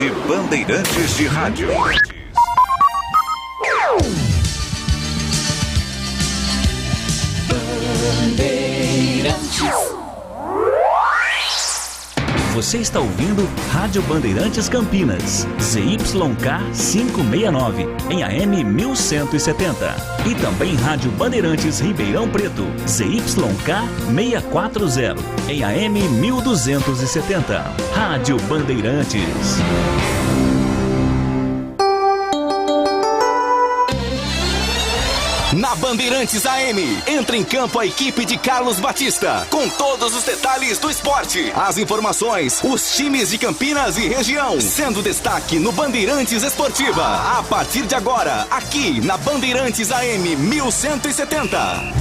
de Bandeirantes de Rádio. Você está ouvindo Rádio Bandeirantes Campinas, ZYK 569, em AM 1170. E também Rádio Bandeirantes Ribeirão Preto, ZYK 640, em AM 1270. Rádio Bandeirantes. Na Bandeirantes AM, entra em campo a equipe de Carlos Batista, com todos os detalhes do esporte, as informações, os times de Campinas e região, sendo destaque no Bandeirantes Esportiva. A partir de agora, aqui na Bandeirantes AM 1170.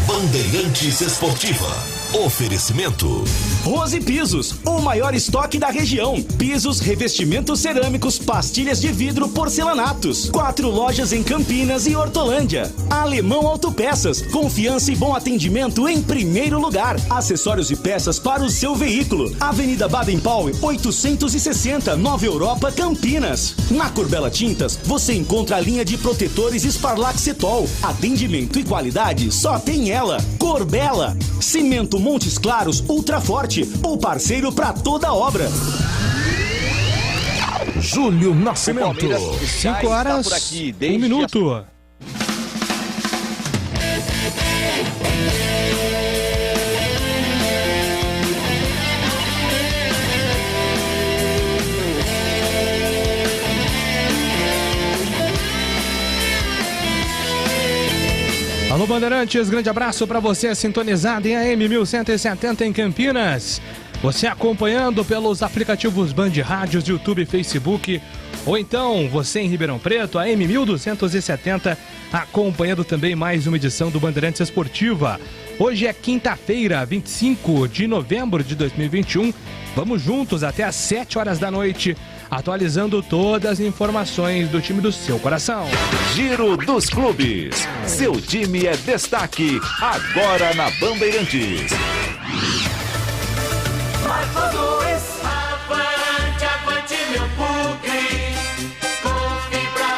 Bandeirantes Esportiva. Oferecimento Rose Pisos, o maior estoque da região. Pisos, revestimentos cerâmicos, pastilhas de vidro, porcelanatos. 4 lojas em Campinas e Hortolândia. Alemão Autopeças, confiança e bom atendimento em primeiro lugar. Acessórios e peças para o seu veículo. Avenida Baden-Powell, 860, Nova Europa, Campinas. Na Corbella Tintas, você encontra a linha de protetores Sparlaxetol. Atendimento e qualidade só tem ela. Corbella. Cimento Montes Claros Ultra Forte, o parceiro para toda obra. Júlio Nascimento. 5 horas, 1 minuto. Alô Bandeirantes, grande abraço para você sintonizado em AM 1170 em Campinas. Você acompanhando pelos aplicativos Band Rádios, YouTube, Facebook, ou então você em Ribeirão Preto, AM 1270, acompanhando também mais uma edição do Bandeirantes Esportiva. Hoje é quinta-feira, 25 de novembro de 2021. Vamos juntos até às 7 horas da noite, atualizando todas as informações do time do seu coração. Giro dos Clubes. Seu time é destaque agora na Bandeirantes. Avante, avante meu bugre, com fibra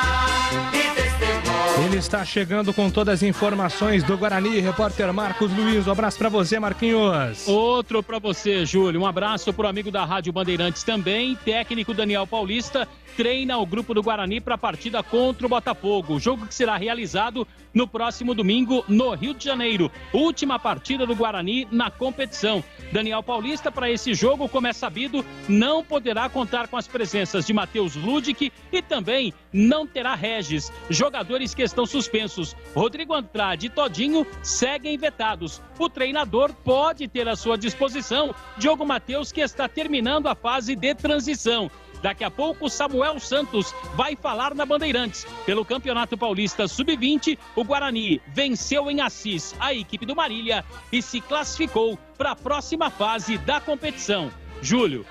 e destemor. Ele está chegando com todas as informações do Guarani, repórter Marcos Luiz. Um abraço para você, Marquinhos. Outro para você, Júlio. Um abraço pro amigo da Rádio Bandeirantes também. Técnico Daniel Paulista treina o grupo do Guarani para a partida contra o Botafogo. Jogo que será realizado no próximo domingo no Rio de Janeiro. Última partida do Guarani na competição. Daniel Paulista, para esse jogo, como é sabido, não poderá contar com as presenças de Matheus Ludic e também não terá Regis, jogadores que estão suspensos. Rodrigo Andrade e Todinho seguem vetados. O treinador pode ter à sua disposição Diogo Matheus, que está terminando a fase de transição. Daqui a pouco, Samuel Santos vai falar na Bandeirantes. Pelo Campeonato Paulista Sub-20, o Guarani venceu em Assis a equipe do Marília e se classificou para a próxima fase da competição. Júlio.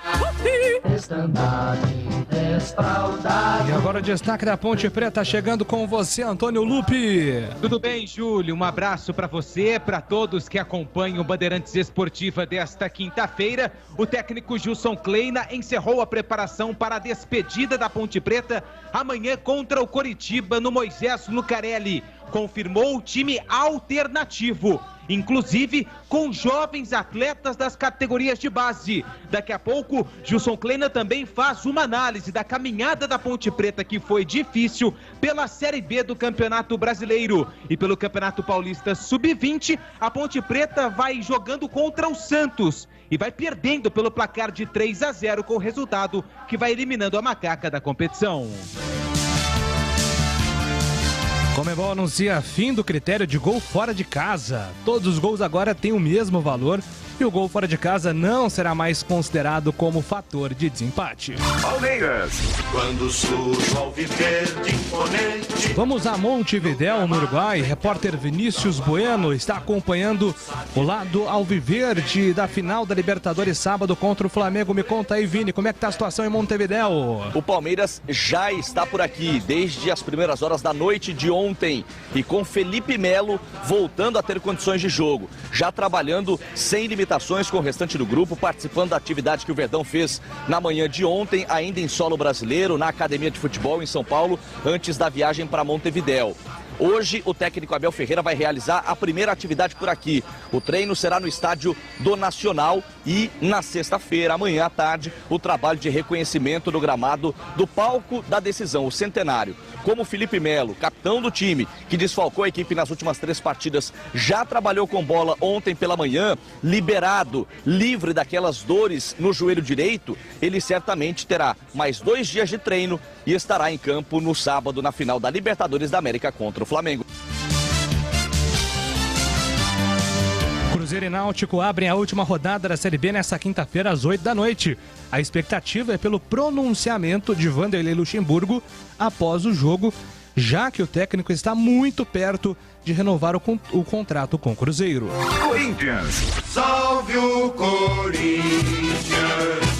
E agora o destaque da Ponte Preta chegando com você, Antônio Lupi. Tudo bem, Júlio? Um abraço para você, para todos que acompanham o Bandeirantes Esportiva desta quinta-feira. O técnico Gilson Kleina encerrou a preparação para a despedida da Ponte Preta amanhã contra o Coritiba no Moisés Lucarelli. Confirmou o time alternativo, inclusive com jovens atletas das categorias de base. Daqui a pouco, Gilson Kleina também faz uma análise da caminhada da Ponte Preta, que foi difícil pela Série B do Campeonato Brasileiro. E pelo Campeonato Paulista Sub-20, a Ponte Preta vai jogando contra o Santos e vai perdendo pelo placar de 3-0, com o resultado que vai eliminando a macaca da competição. Comebol anuncia fim do critério de gol fora de casa. Todos os gols agora têm o mesmo valor e o gol fora de casa não será mais considerado como fator de desempate. Palmeiras. Quando surge o alviverde imponente. Vamos a Montevidéu, no Uruguai. Repórter Vinícius Bueno está acompanhando o lado alviverde da final da Libertadores sábado contra o Flamengo. Me conta aí, Vini, como é que tá a situação em Montevidéu? O Palmeiras já está por aqui desde as primeiras horas da noite de ontem e com Felipe Melo voltando a ter condições de jogo, já trabalhando sem limitações movimentações com o restante do grupo, participando da atividade que o Verdão fez na manhã de ontem, ainda em solo brasileiro, na Academia de Futebol em São Paulo, antes da viagem para Montevidéu. Hoje, o técnico Abel Ferreira vai realizar a primeira atividade por aqui. O treino será no estádio do Nacional e, na sexta-feira, amanhã à tarde, o trabalho de reconhecimento do gramado do palco da decisão, o Centenário. Como o Felipe Melo, capitão do time, que desfalcou a equipe nas últimas 3 partidas, já trabalhou com bola ontem pela manhã, liberado, livre daquelas dores no joelho direito, ele certamente terá mais 2 dias de treino e estará em campo no sábado na final da Libertadores da América contra o Flamengo. Cruzeiro e Náutico abrem a última rodada da Série B nesta quinta-feira às 8 da noite. A expectativa é pelo pronunciamento de Vanderlei Luxemburgo após o jogo, já que o técnico está muito perto de renovar o contrato com o Cruzeiro. Corinthians, salve o Corinthians.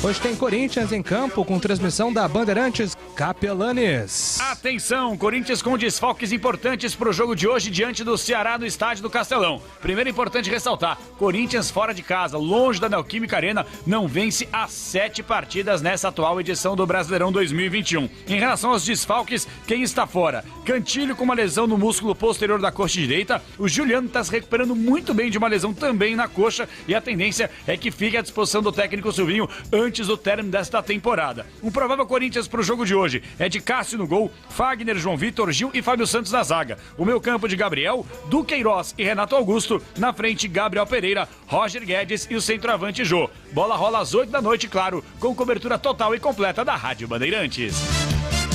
Hoje tem Corinthians em campo com transmissão da Bandeirantes Capelanes. Atenção, Corinthians com desfalques importantes para o jogo de hoje diante do Ceará no estádio do Castelão. Primeiro importante ressaltar, Corinthians fora de casa, longe da Neoquímica Arena, não vence há 7 partidas nessa atual edição do Brasileirão 2021. Em relação aos desfalques, quem está fora? Cantilho com uma lesão no músculo posterior da coxa direita, o Juliano está se recuperando muito bem de uma lesão também na coxa e a tendência é que fique à disposição do técnico Silvinho antes do término desta temporada. O provável Corinthians para o jogo de hoje é de Cássio no gol, Fagner, João Vitor, Gil e Fábio Santos na zaga. O meio campo de Gabriel, Duqueiroz e Renato Augusto, na frente Gabriel Pereira, Roger Guedes e o centroavante Jô. Bola rola às 8 da noite, claro, com cobertura total e completa da Rádio Bandeirantes.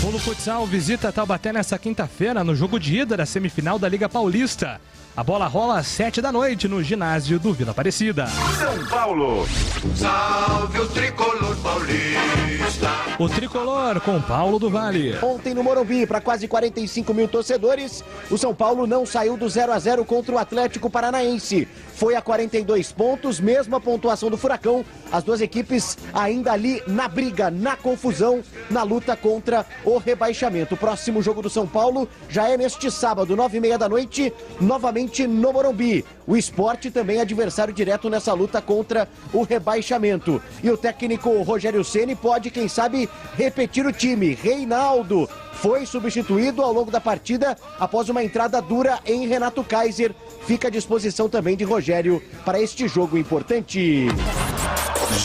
Polo Futsal visita Taubaté nesta quinta-feira no jogo de ida da semifinal da Liga Paulista. A bola rola às 7 da noite no ginásio do Vila Aparecida. São Paulo, salve o tricolor paulista. O tricolor com Paulo do Vale. Ontem no Morumbi, para quase 45 mil torcedores, o São Paulo não saiu do 0-0 contra o Atlético Paranaense. Foi a 42 pontos, mesma pontuação do Furacão. As duas equipes ainda ali na briga, na confusão, na luta contra o rebaixamento. O próximo jogo do São Paulo já é neste sábado, 9h30 da noite, novamente no Morumbi. O Sport também é adversário direto nessa luta contra o rebaixamento. E o técnico Rogério Ceni pode, quem sabe, repetir o time. Reinaldo foi substituído ao longo da partida após uma entrada dura em Renato Kaiser. Fica à disposição também de Rogério para este jogo importante.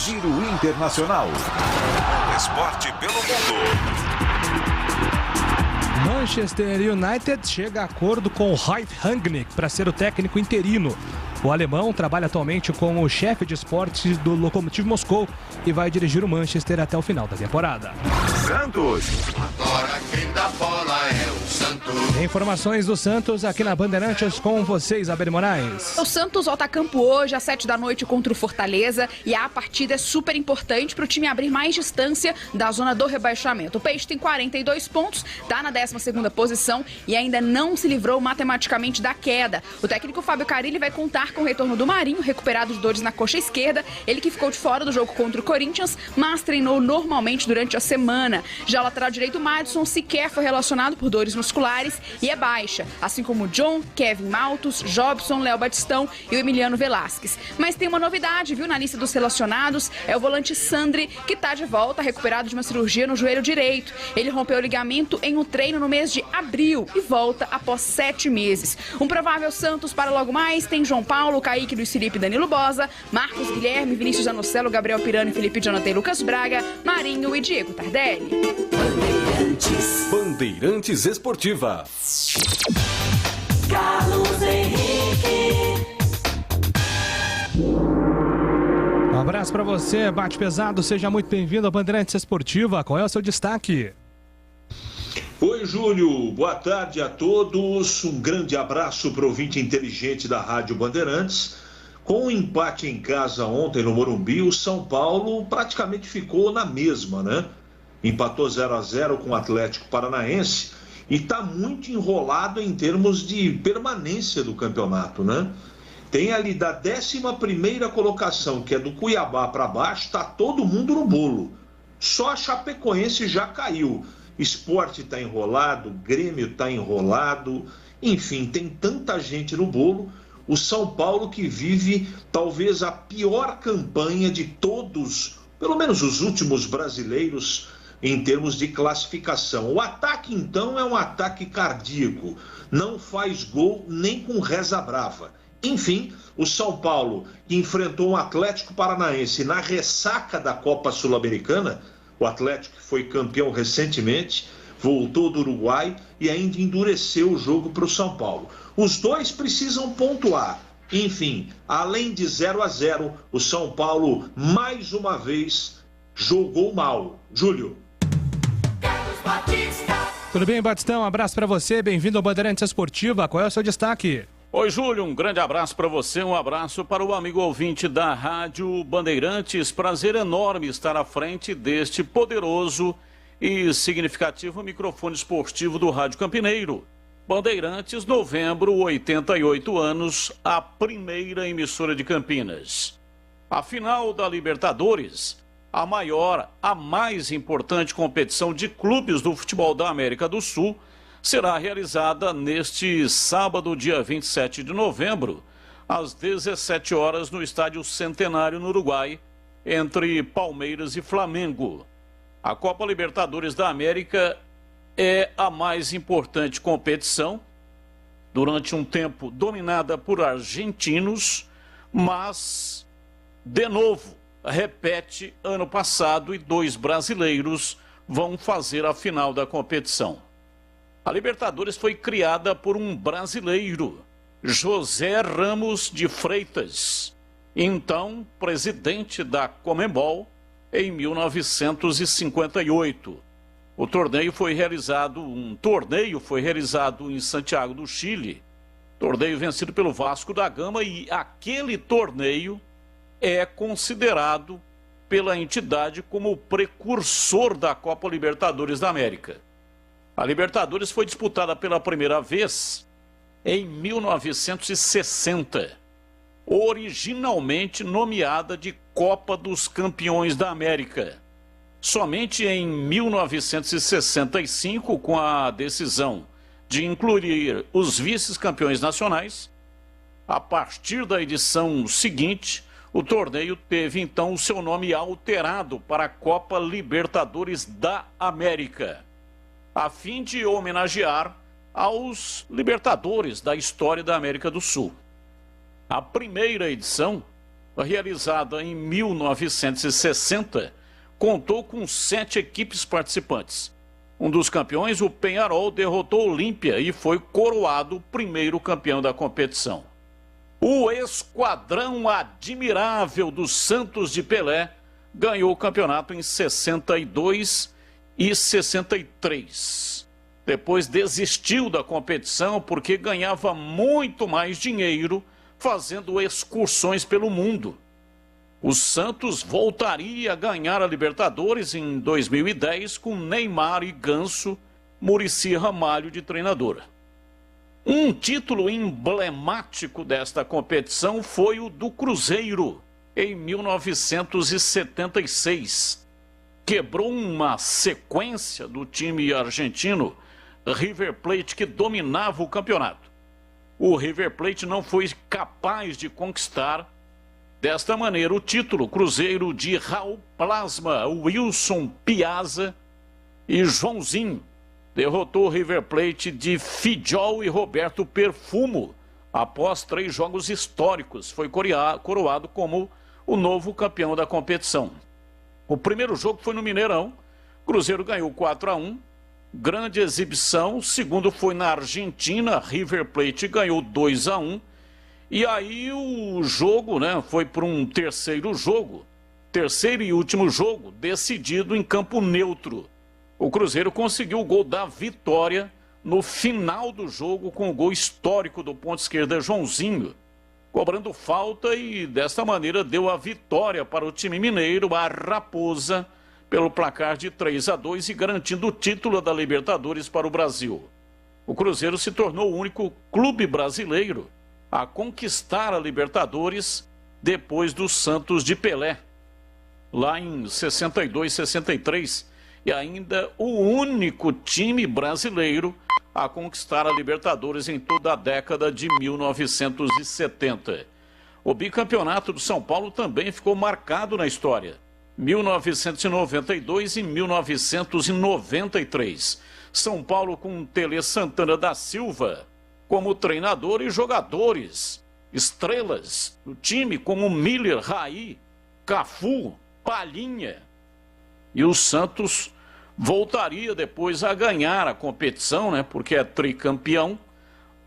Giro Internacional. Esporte pelo mundo. Manchester United chega a acordo com Ralf Rangnick para ser o técnico interino. O alemão trabalha atualmente como chefe de esportes do Lokomotiv Moscou e vai dirigir o Manchester até o final da temporada. Santos. Agora quem dá bola é o Santos. Informações do Santos aqui na Bandeirantes com vocês, Abel Moraes. O Santos volta a campo hoje às 7 da noite contra o Fortaleza e a partida é super importante para o time abrir mais distância da zona do rebaixamento. O Peixe tem 42 pontos, está na 12ª posição e ainda não se livrou matematicamente da queda. O técnico Fábio Carille vai contar com o retorno do Marinho, recuperado de dores na coxa esquerda. Ele que ficou de fora do jogo contra o Corinthians, mas treinou normalmente durante a semana. Já o lateral direito, Madison, sequer foi relacionado por dores musculares e é baixa, assim como John, Kevin Maltos, Jobson, Léo Batistão e o Emiliano Velasquez. Mas tem uma novidade, viu, na lista dos relacionados, é o volante Sandri, que está de volta, recuperado de uma cirurgia no joelho direito. Ele rompeu o ligamento em um treino no mês de abril e volta após 7 meses. Um provável Santos para logo mais tem João Paulo, Kaique, Luiz Felipe, Danilo Bosa, Marcos Guilherme, Vinícius Anocelo, Gabriel Pirani, Felipe Jonathan e Lucas Braga, Marinho e Diego Tardelli. Bandeirantes Esportiva. Carlos Henrique. Um abraço pra você, Bate Pesado, seja muito bem-vindo à Bandeirantes Esportiva. Qual é o seu destaque? Oi, Júlio, boa tarde a todos. Um grande abraço para o ouvinte inteligente da Rádio Bandeirantes. Com o empate em casa ontem no Morumbi, o São Paulo praticamente ficou na mesma, né? Empatou 0-0 com o Atlético Paranaense e está muito enrolado em termos de permanência do campeonato, né? Tem ali da 11ª colocação, que é do Cuiabá para baixo, está todo mundo no bolo. Só a Chapecoense já caiu. Sport está enrolado, Grêmio está enrolado, enfim, tem tanta gente no bolo. O São Paulo que vive talvez a pior campanha de todos, pelo menos os últimos brasileiros, em termos de classificação. O ataque, então, é um ataque cardíaco. Não faz gol nem com reza brava. Enfim, o São Paulo, que enfrentou um Atlético Paranaense na ressaca da Copa Sul-Americana, o Atlético que foi campeão recentemente, voltou do Uruguai e ainda endureceu o jogo para o São Paulo. Os dois precisam pontuar. Enfim, além de 0-0, o São Paulo, mais uma vez, jogou mal. Júlio. Tudo bem, Batistão? Um abraço para você. Bem-vindo ao Bandeirantes Esportiva. Qual é o seu destaque? Oi, Júlio, um grande abraço para você, um abraço para o amigo ouvinte da Rádio Bandeirantes. Prazer enorme estar à frente deste poderoso e significativo microfone esportivo do Rádio Campineiro. Bandeirantes, novembro, 88 anos, a primeira emissora de Campinas. A final da Libertadores, a maior, a mais importante competição de clubes do futebol da América do Sul, será realizada neste sábado, dia 27 de novembro, às 17 horas, no Estádio Centenário, no Uruguai, entre Palmeiras e Flamengo. A Copa Libertadores da América é a mais importante competição, durante um tempo dominada por argentinos, mas, de novo, repete ano passado e 2 brasileiros vão fazer a final da competição. A Libertadores foi criada por um brasileiro, José Ramos de Freitas, então presidente da Conmebol, em 1958. Um torneio foi realizado em Santiago do Chile, torneio vencido pelo Vasco da Gama, e aquele torneio é considerado pela entidade como o precursor da Copa Libertadores da América. A Libertadores foi disputada pela primeira vez em 1960, originalmente nomeada de Copa dos Campeões da América. Somente em 1965, com a decisão de incluir os vice-campeões nacionais, a partir da edição seguinte, o torneio teve então o seu nome alterado para a Copa Libertadores da América, a fim de homenagear aos libertadores da história da América do Sul. A primeira edição, realizada em 1960, contou com 7 equipes participantes. Um dos campeões, o Peñarol, derrotou o Olímpia e foi coroado o primeiro campeão da competição. O esquadrão admirável do Santos de Pelé ganhou o campeonato em 62 e 63. Depois desistiu da competição porque ganhava muito mais dinheiro fazendo excursões pelo mundo. O Santos voltaria a ganhar a Libertadores em 2010 com Neymar e Ganso, Muricy Ramalho de treinador. Um título emblemático desta competição foi o do Cruzeiro, em 1976. Quebrou uma sequência do time argentino River Plate, que dominava o campeonato. O River Plate não foi capaz de conquistar desta maneira o título. Cruzeiro de Raul Plasma, Wilson Piazza e Joãozinho derrotou o River Plate de Fidjol e Roberto Perfumo após 3 jogos históricos. Foi coroado como o novo campeão da competição. O primeiro jogo foi no Mineirão. Cruzeiro ganhou 4-1. Grande exibição. O segundo foi na Argentina. River Plate ganhou 2-1. E aí o jogo, foi para um terceiro e último jogo, decidido em campo neutro. O Cruzeiro conseguiu o gol da vitória no final do jogo com o gol histórico do ponta esquerda Joãozinho, cobrando falta, e desta maneira deu a vitória para o time mineiro, a Raposa, pelo placar de 3-2 e garantindo o título da Libertadores para o Brasil. O Cruzeiro se tornou o único clube brasileiro a conquistar a Libertadores depois do Santos de Pelé, lá em 62, 63, e ainda o único time brasileiro a conquistar a Libertadores em toda a década de 1970. O bicampeonato do São Paulo também ficou marcado na história. 1992 e 1993. São Paulo com Tele Santana da Silva como treinador e jogadores, estrelas do time como Miller, Raí, Cafu, Palhinha. E o Santos voltaria depois a ganhar a competição, né? Porque é tricampeão,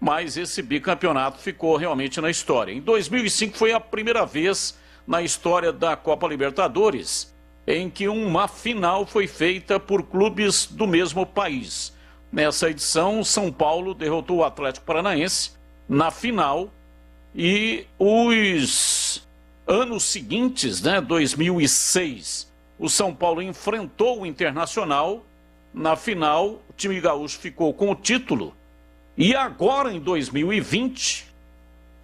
mas esse bicampeonato ficou realmente na história. Em 2005 foi a primeira vez na história da Copa Libertadores em que uma final foi feita por clubes do mesmo país. Nessa edição, São Paulo derrotou o Atlético Paranaense na final e os anos seguintes, né, 2006, o São Paulo enfrentou o Internacional. Na final, o time gaúcho ficou com o título. E agora, em 2020,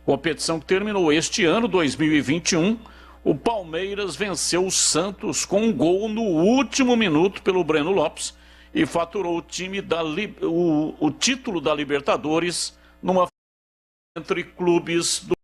competição que terminou este ano, 2021, o Palmeiras venceu o Santos com um gol no último minuto pelo Breno Lopes e faturou o título da Libertadores numa entre clubes do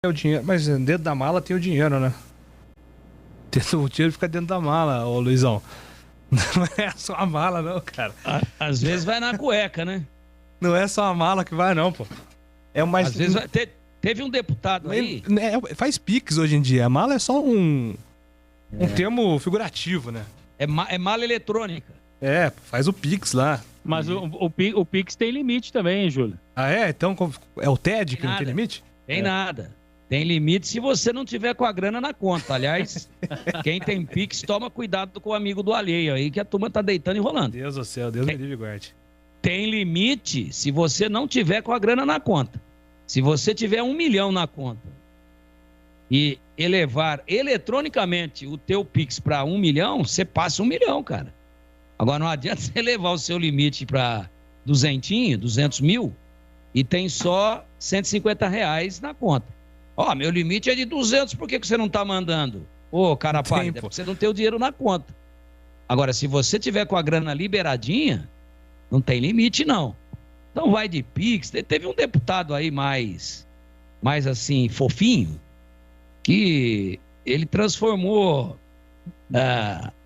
o dinheiro. Mas dentro da mala tem o dinheiro, né? O dinheiro fica dentro da mala, ô Luizão. Não é só a mala, não, cara. Às vezes vai na cueca, né? Não é só a mala que vai, não, pô. É mais... Às vezes vai... Teve um deputado aí... faz Pix hoje em dia. A mala é só um termo figurativo, né? É mala eletrônica. Faz o Pix lá. Mas o Pix tem limite também, hein, Júlio? Ah, é? Então é o TED que não tem limite? Tem nada. Tem limite se você não tiver com a grana na conta. Aliás, quem tem Pix, toma cuidado com o amigo do alheio aí, que a turma tá deitando e rolando. Deus do céu, Deus me livre e guarde. Tem limite se você não tiver com a grana na conta. Se você tiver 1 milhão na conta e elevar eletronicamente o teu Pix para 1 milhão, você passa 1 milhão, cara. Agora não adianta você levar o seu limite para 200 mil e tem só R$150 na conta. Meu limite é de 200, por que você não tá mandando? Cara pálida, você não tem o dinheiro na conta. Agora, se você tiver com a grana liberadinha, não tem limite, não. Então vai de Pix. Teve um deputado aí mais assim, fofinho, que ele transformou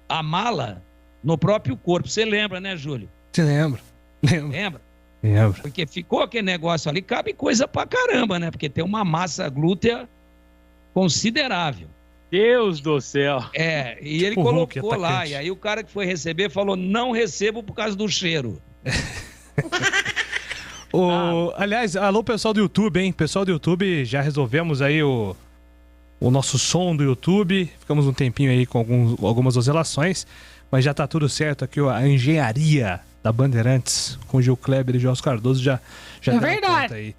a mala no próprio corpo. Você lembra, né, Júlio? Você lembra? Lembra? Porque ficou aquele negócio ali, cabe coisa pra caramba, né? Porque tem uma massa glútea considerável. Deus do céu. E ele colocou lá, e aí o cara que foi receber falou, não recebo por causa do cheiro. Aliás, alô pessoal do YouTube, hein? Pessoal do YouTube, já resolvemos aí o nosso som do YouTube. Ficamos um tempinho aí com algumas oscilações, mas já tá tudo certo aqui, a engenharia da Bandeirantes, com Gil Kleber e Jorge Cardoso, já é verdade. Conta aí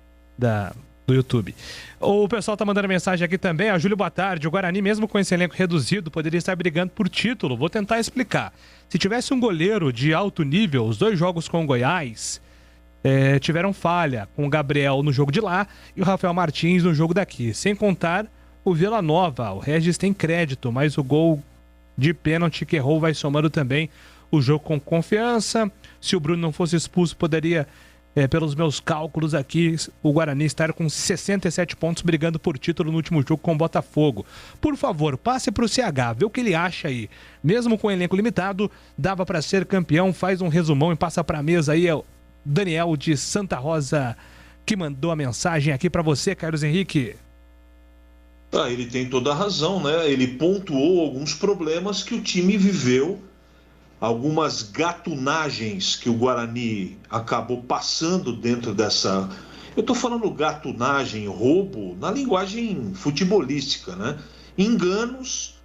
do YouTube. O pessoal tá mandando mensagem aqui também. Júlio, boa tarde. O Guarani, mesmo com esse elenco reduzido, poderia estar brigando por título. Vou tentar explicar. Se tivesse um goleiro de alto nível, os 2 jogos com o Goiás tiveram falha, com o Gabriel no jogo de lá e o Rafael Martins no jogo daqui. Sem contar o Vila Nova. O Regis tem crédito, mas o gol de pênalti que errou vai somando também o jogo com confiança. Se o Bruno não fosse expulso, poderia, pelos meus cálculos aqui, o Guarani estar com 67 pontos brigando por título no último jogo com o Botafogo. Por favor, passe para o CH, vê o que ele acha aí. Mesmo com elenco limitado, dava para ser campeão. Faz um resumão e passa para a mesa aí. É o Daniel de Santa Rosa que mandou a mensagem aqui para você, Carlos Henrique. Ele tem toda a razão, né? Ele pontuou alguns problemas que o time viveu, algumas gatunagens que o Guarani acabou passando dentro dessa... Eu estou falando gatunagem, roubo, na linguagem futebolística, né? Enganos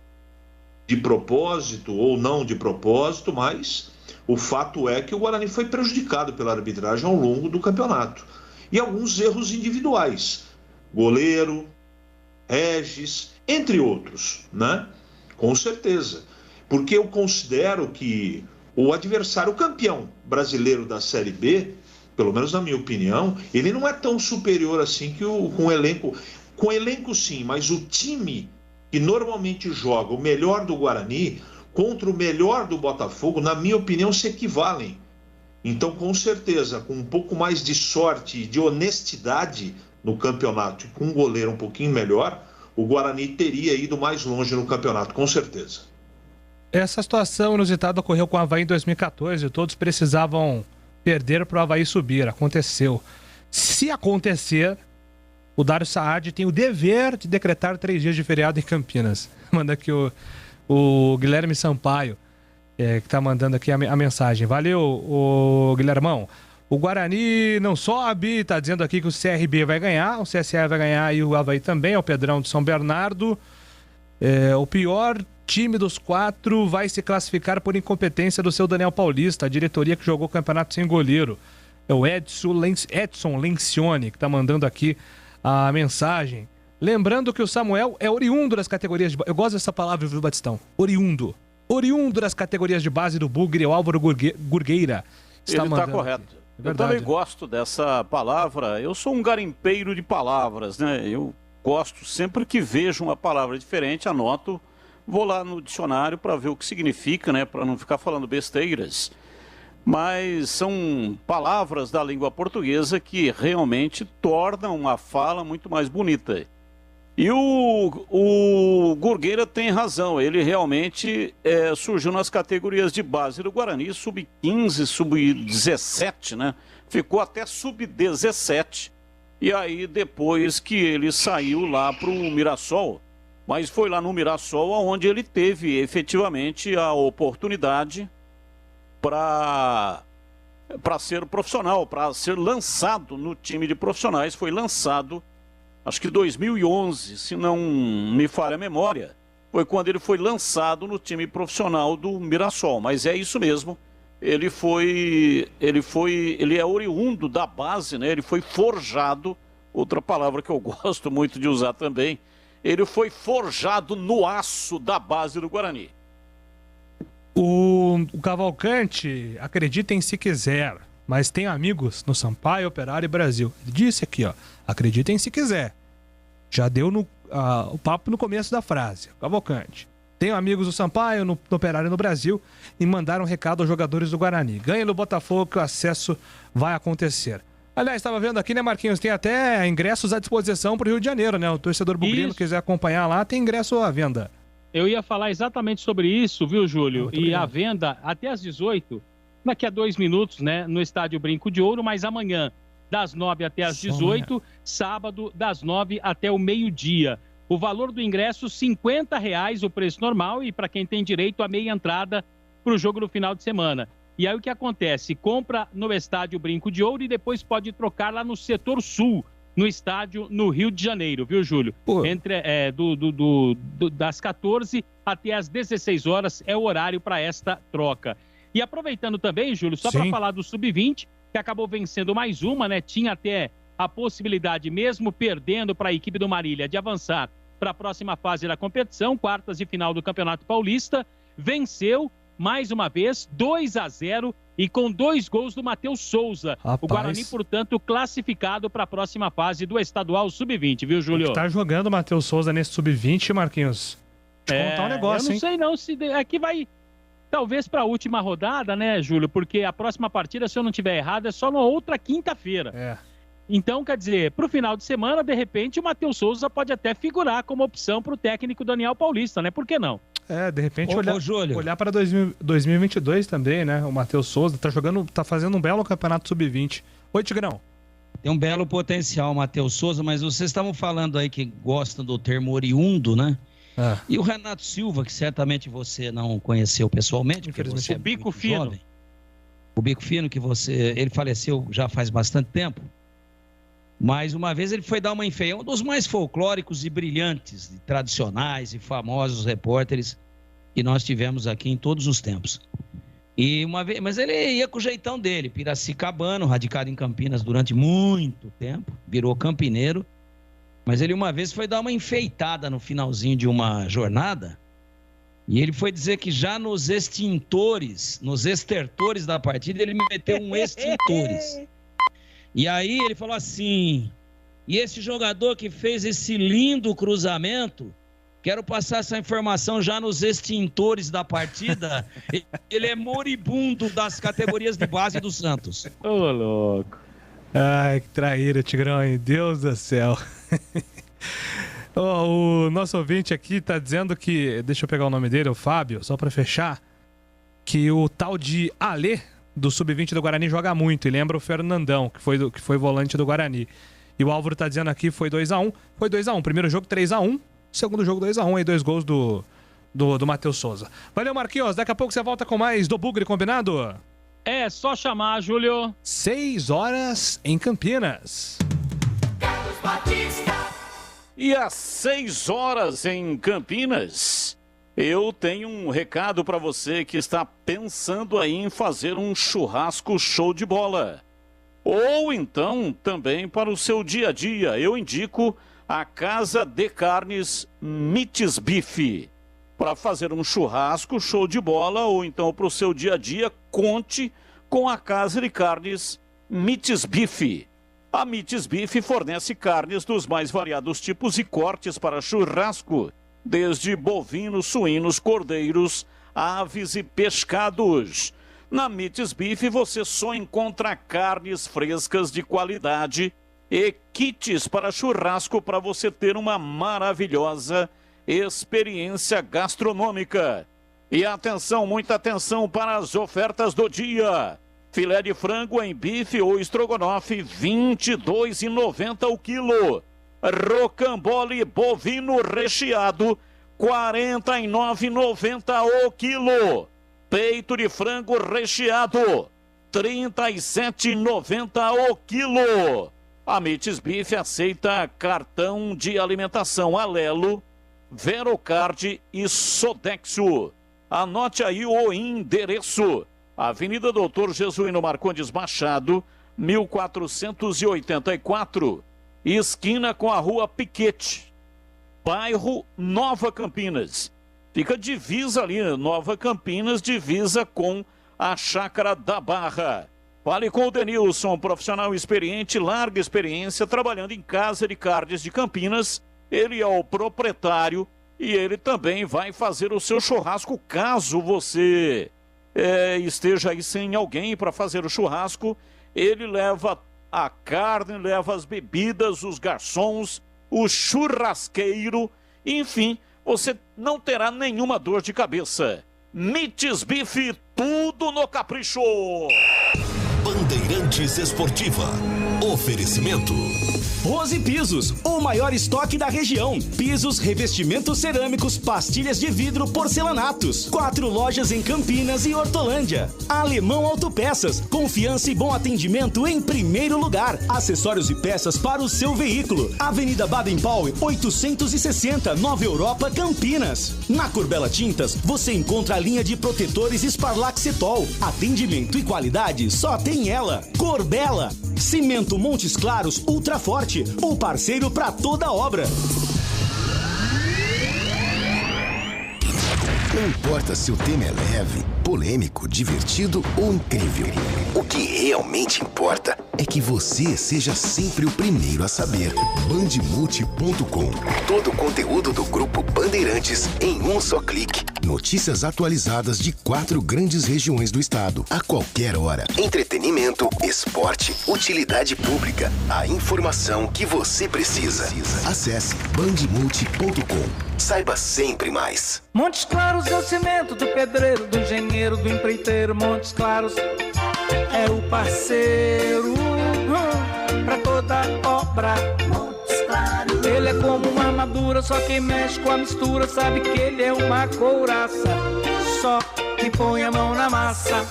de propósito ou não de propósito, mas o fato é que o Guarani foi prejudicado pela arbitragem ao longo do campeonato. E alguns erros individuais. Goleiro, Regis, entre outros, né? Com certeza. Porque eu considero que o adversário, o campeão brasileiro da Série B, pelo menos na minha opinião, ele não é tão superior assim que com o elenco. Com elenco sim, mas o time que normalmente joga o melhor do Guarani contra o melhor do Botafogo, na minha opinião, se equivalem. Então, com certeza, com um pouco mais de sorte e de honestidade no campeonato e com um goleiro um pouquinho melhor, o Guarani teria ido mais longe no campeonato, com certeza. Essa situação inusitada ocorreu com o Avaí em 2014. Todos precisavam perder para o Avaí subir. Aconteceu. Se acontecer, o Dário Saad tem o dever de decretar 3 dias de feriado em Campinas. Manda aqui o Guilherme Sampaio, que está mandando aqui a mensagem. Valeu, o Guilhermão. O Guarani não sobe, está dizendo aqui que o CRB vai ganhar, o CSA vai ganhar e o Avaí também, é o Pedrão de São Bernardo. O pior time dos 4 vai se classificar por incompetência do seu Daniel Paulista, a diretoria que jogou o campeonato sem goleiro. É o Edson Lencioni, que está mandando aqui a mensagem. Lembrando que o Samuel é oriundo das categorias de base. Eu gosto dessa palavra, viu, Batistão? Oriundo. Oriundo das categorias de base do Bugre, o Álvaro Gurgueira. Ele está correto. Eu também gosto dessa palavra. Eu sou um garimpeiro de palavras, né? Eu gosto, sempre que vejo uma palavra diferente, anoto, vou lá no dicionário para ver o que significa, né? Para não ficar falando besteiras. Mas são palavras da língua portuguesa que realmente tornam a fala muito mais bonita. E o Gurgueira tem razão, ele realmente surgiu nas categorias de base do Guarani, sub-15, sub-17, né? Ficou até sub-17. E aí depois que ele saiu lá para o Mirassol, mas foi lá no Mirassol onde ele teve efetivamente a oportunidade para ser profissional, para ser lançado no time de profissionais. Foi lançado, acho que 2011, se não me falha a memória, foi quando ele foi lançado no time profissional do Mirassol. Mas é isso mesmo, ele é oriundo da base, né? Ele foi forjado, outra palavra que eu gosto muito de usar também, ele foi forjado no aço da base do Guarani. O Cavalcante, acreditem se quiser, mas tem amigos no Sampaio, Operário e Brasil. Ele disse aqui, ó, acreditem se quiser. Já deu o papo no começo da frase. Cavalcante. Tenho amigos no Sampaio, no Operário e no Brasil e mandaram um recado aos jogadores do Guarani. Ganhe no Botafogo que o acesso vai acontecer. Aliás, estava vendo aqui, né, Marquinhos? Tem até ingressos à disposição para o Rio de Janeiro, né? O torcedor bugrino quiser acompanhar lá, tem ingresso à venda. Eu ia falar exatamente sobre isso, viu, Júlio? E a venda até às 18, daqui a 2 minutos, né, no Estádio Brinco de Ouro, mas amanhã, das 9 até às 18, sábado, das 9 até o meio-dia. O valor do ingresso, R$50, o preço normal, e para quem tem direito a meia entrada para o jogo no final de semana. E aí o que acontece? Compra no Estádio Brinco de Ouro e depois pode trocar lá no setor sul, no estádio no Rio de Janeiro, viu, Júlio? Entre das 14 até as 16 horas é o horário para esta troca. E aproveitando também, Júlio, só para falar do Sub-20, que acabou vencendo mais uma, né? Tinha até a possibilidade, mesmo perdendo para a equipe do Marília, de avançar para a próxima fase da competição, quartas de final do Campeonato Paulista, venceu mais uma vez 2-0 e com 2 gols do Matheus Souza. Rapaz. O Guarani, portanto, classificado para a próxima fase do estadual Sub-20, viu, Júlio? Tá jogando o Matheus Souza nesse Sub-20, Marquinhos? Deixa eu contar um negócio, eu não sei não se... Aqui vai... Talvez para a última rodada, né, Júlio? Porque a próxima partida, se eu não estiver errado, é só na outra quinta-feira. Então, quer dizer, para o final de semana, de repente, o Matheus Souza pode até figurar como opção para o técnico Daniel Paulista, né? Por que não? De repente olhar para 2022 também, né? O Matheus Souza tá fazendo um belo campeonato sub-20. Oi, Tigrão. Tem um belo potencial, Matheus Souza, mas vocês estavam falando aí que gostam do termo oriundo, né? E o Renato Silva, que certamente você não conheceu pessoalmente, porque você o Bico Fino. Jovem. O Bico Fino, que ele faleceu já faz bastante tempo. Mas uma vez ele foi dar uma enfeia, um dos mais folclóricos e brilhantes, tradicionais e famosos repórteres que nós tivemos aqui em todos os tempos. E uma vez, mas ele ia com o jeitão dele, piracicabano, radicado em Campinas durante muito tempo, virou campineiro. Mas ele uma vez foi dar uma enfeitada no finalzinho de uma jornada e ele foi dizer que já nos extintores, nos estertores da partida, ele meteu um extintores. E aí ele falou assim, e esse jogador que fez esse lindo cruzamento, quero passar essa informação já nos extintores da partida, ele é moribundo das categorias de base do Santos. Ô, louco. Ai, que traíra, Tigrão, hein? Deus do céu. O nosso ouvinte aqui tá dizendo que, deixa eu pegar o nome dele, o Fábio, só pra fechar, que o tal de Alê do Sub-20 do Guarani joga muito e lembra o Fernandão, que foi volante do Guarani. E o Álvaro tá dizendo aqui, foi 2-1. Foi 2-1. Primeiro jogo 3-1, segundo jogo 2-1, aí 2 gols do Matheus Souza. Valeu, Marquinhos. Daqui a pouco você volta com mais do Bugre, combinado? É só chamar, Júlio. 6 horas em Campinas. Carlos Batista. E às 6 horas em Campinas, eu tenho um recado para você que está pensando aí em fazer um churrasco show de bola. Ou então também para o seu dia a dia, eu indico a Casa de Carnes Mites Bife. Para fazer um churrasco show de bola ou então para o seu dia a dia, conte com a Casa de Carnes Mites Bife. A Mites Bife fornece carnes dos mais variados tipos e cortes para churrasco, desde bovinos, suínos, cordeiros, aves e pescados. Na Mites Bife você só encontra carnes frescas de qualidade e kits para churrasco para você ter uma maravilhosa experiência gastronômica. E atenção, muita atenção para as ofertas do dia. Filé de frango em bife ou estrogonofe, R$ 22,90 o quilo. Rocambole bovino recheado, R$ 49,90 o quilo. Peito de frango recheado, R$ 37,90 o quilo. A Mites Bife aceita cartão de alimentação Alelo, Verocard e Sodexo. Anote aí o endereço. Avenida Doutor Jesuíno Marcondes Machado, 1484, esquina com a Rua Piquete, bairro Nova Campinas. Fica divisa ali, Nova Campinas, divisa com a Chácara da Barra. Fale com o Denilson, profissional experiente, larga experiência, trabalhando em Casa de Carnes de Campinas. Ele é o proprietário e ele também vai fazer o seu churrasco caso você esteja aí sem alguém para fazer o churrasco. Ele leva a carne, leva as bebidas, os garçons, o churrasqueiro, enfim, você não terá nenhuma dor de cabeça. Mites Bife, tudo no capricho. Bandeirantes Esportiva. Oferecimento Rose Pisos, o maior estoque da região. Pisos, revestimentos cerâmicos, pastilhas de vidro, porcelanatos. 4 lojas em Campinas e Hortolândia. Alemão Autopeças, confiança e bom atendimento em primeiro lugar. Acessórios e peças para o seu veículo. Avenida Baden-Powell, 860, Nova Europa, Campinas. Na Corbella Tintas, você encontra a linha de protetores Sparlaxetol. Atendimento e qualidade só tem ela. Corbella. Cimento Montes Claros Ultra Forte, o parceiro para toda obra. Não importa se o tema é leve, polêmico, divertido ou incrível. O que realmente importa é que você seja sempre o primeiro a saber. Bandemulti.com. Todo o conteúdo do Grupo Bandeirantes em um só clique. Notícias atualizadas de 4 grandes regiões do estado, a qualquer hora. Entretenimento, esporte, utilidade pública. A informação que você precisa. Acesse bandemulti.com. Saiba sempre mais. Montes Claros é o cimento do pedreiro, do engenheiro, do empreiteiro. Montes Claros é o parceiro pra toda obra. Montes Claros. Ele é como uma armadura, só quem mexe com a mistura sabe que ele é uma couraça. Só quem põe a mão na massa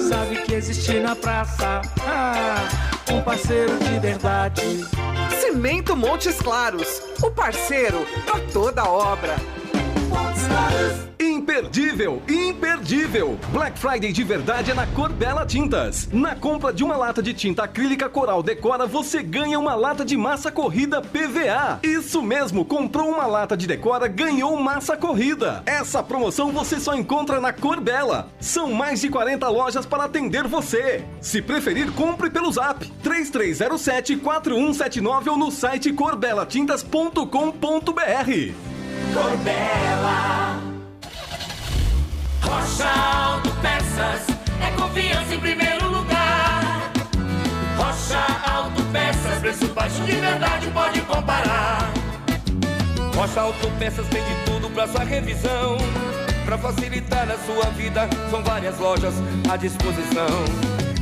sabe que existe na praça um parceiro de verdade. Cimento Montes Claros, o parceiro pra toda obra. Montes Claros. Imperdível, imperdível! Black Friday de verdade é na Corbella Tintas. Na compra de uma lata de tinta acrílica Coral Decora, você ganha uma lata de massa corrida PVA. Isso mesmo, comprou uma lata de Decora, ganhou massa corrida. Essa promoção você só encontra na Corbella. São mais de 40 lojas para atender você. Se preferir, compre pelo Zap 3307-4179 ou no site corbelatintas.com.br. Corbella. Rocha Autopeças é confiança em primeiro lugar. Rocha Autopeças, preço baixo de verdade, pode comparar. Rocha Autopeças tem de tudo pra sua revisão. Pra facilitar a sua vida, são várias lojas à disposição.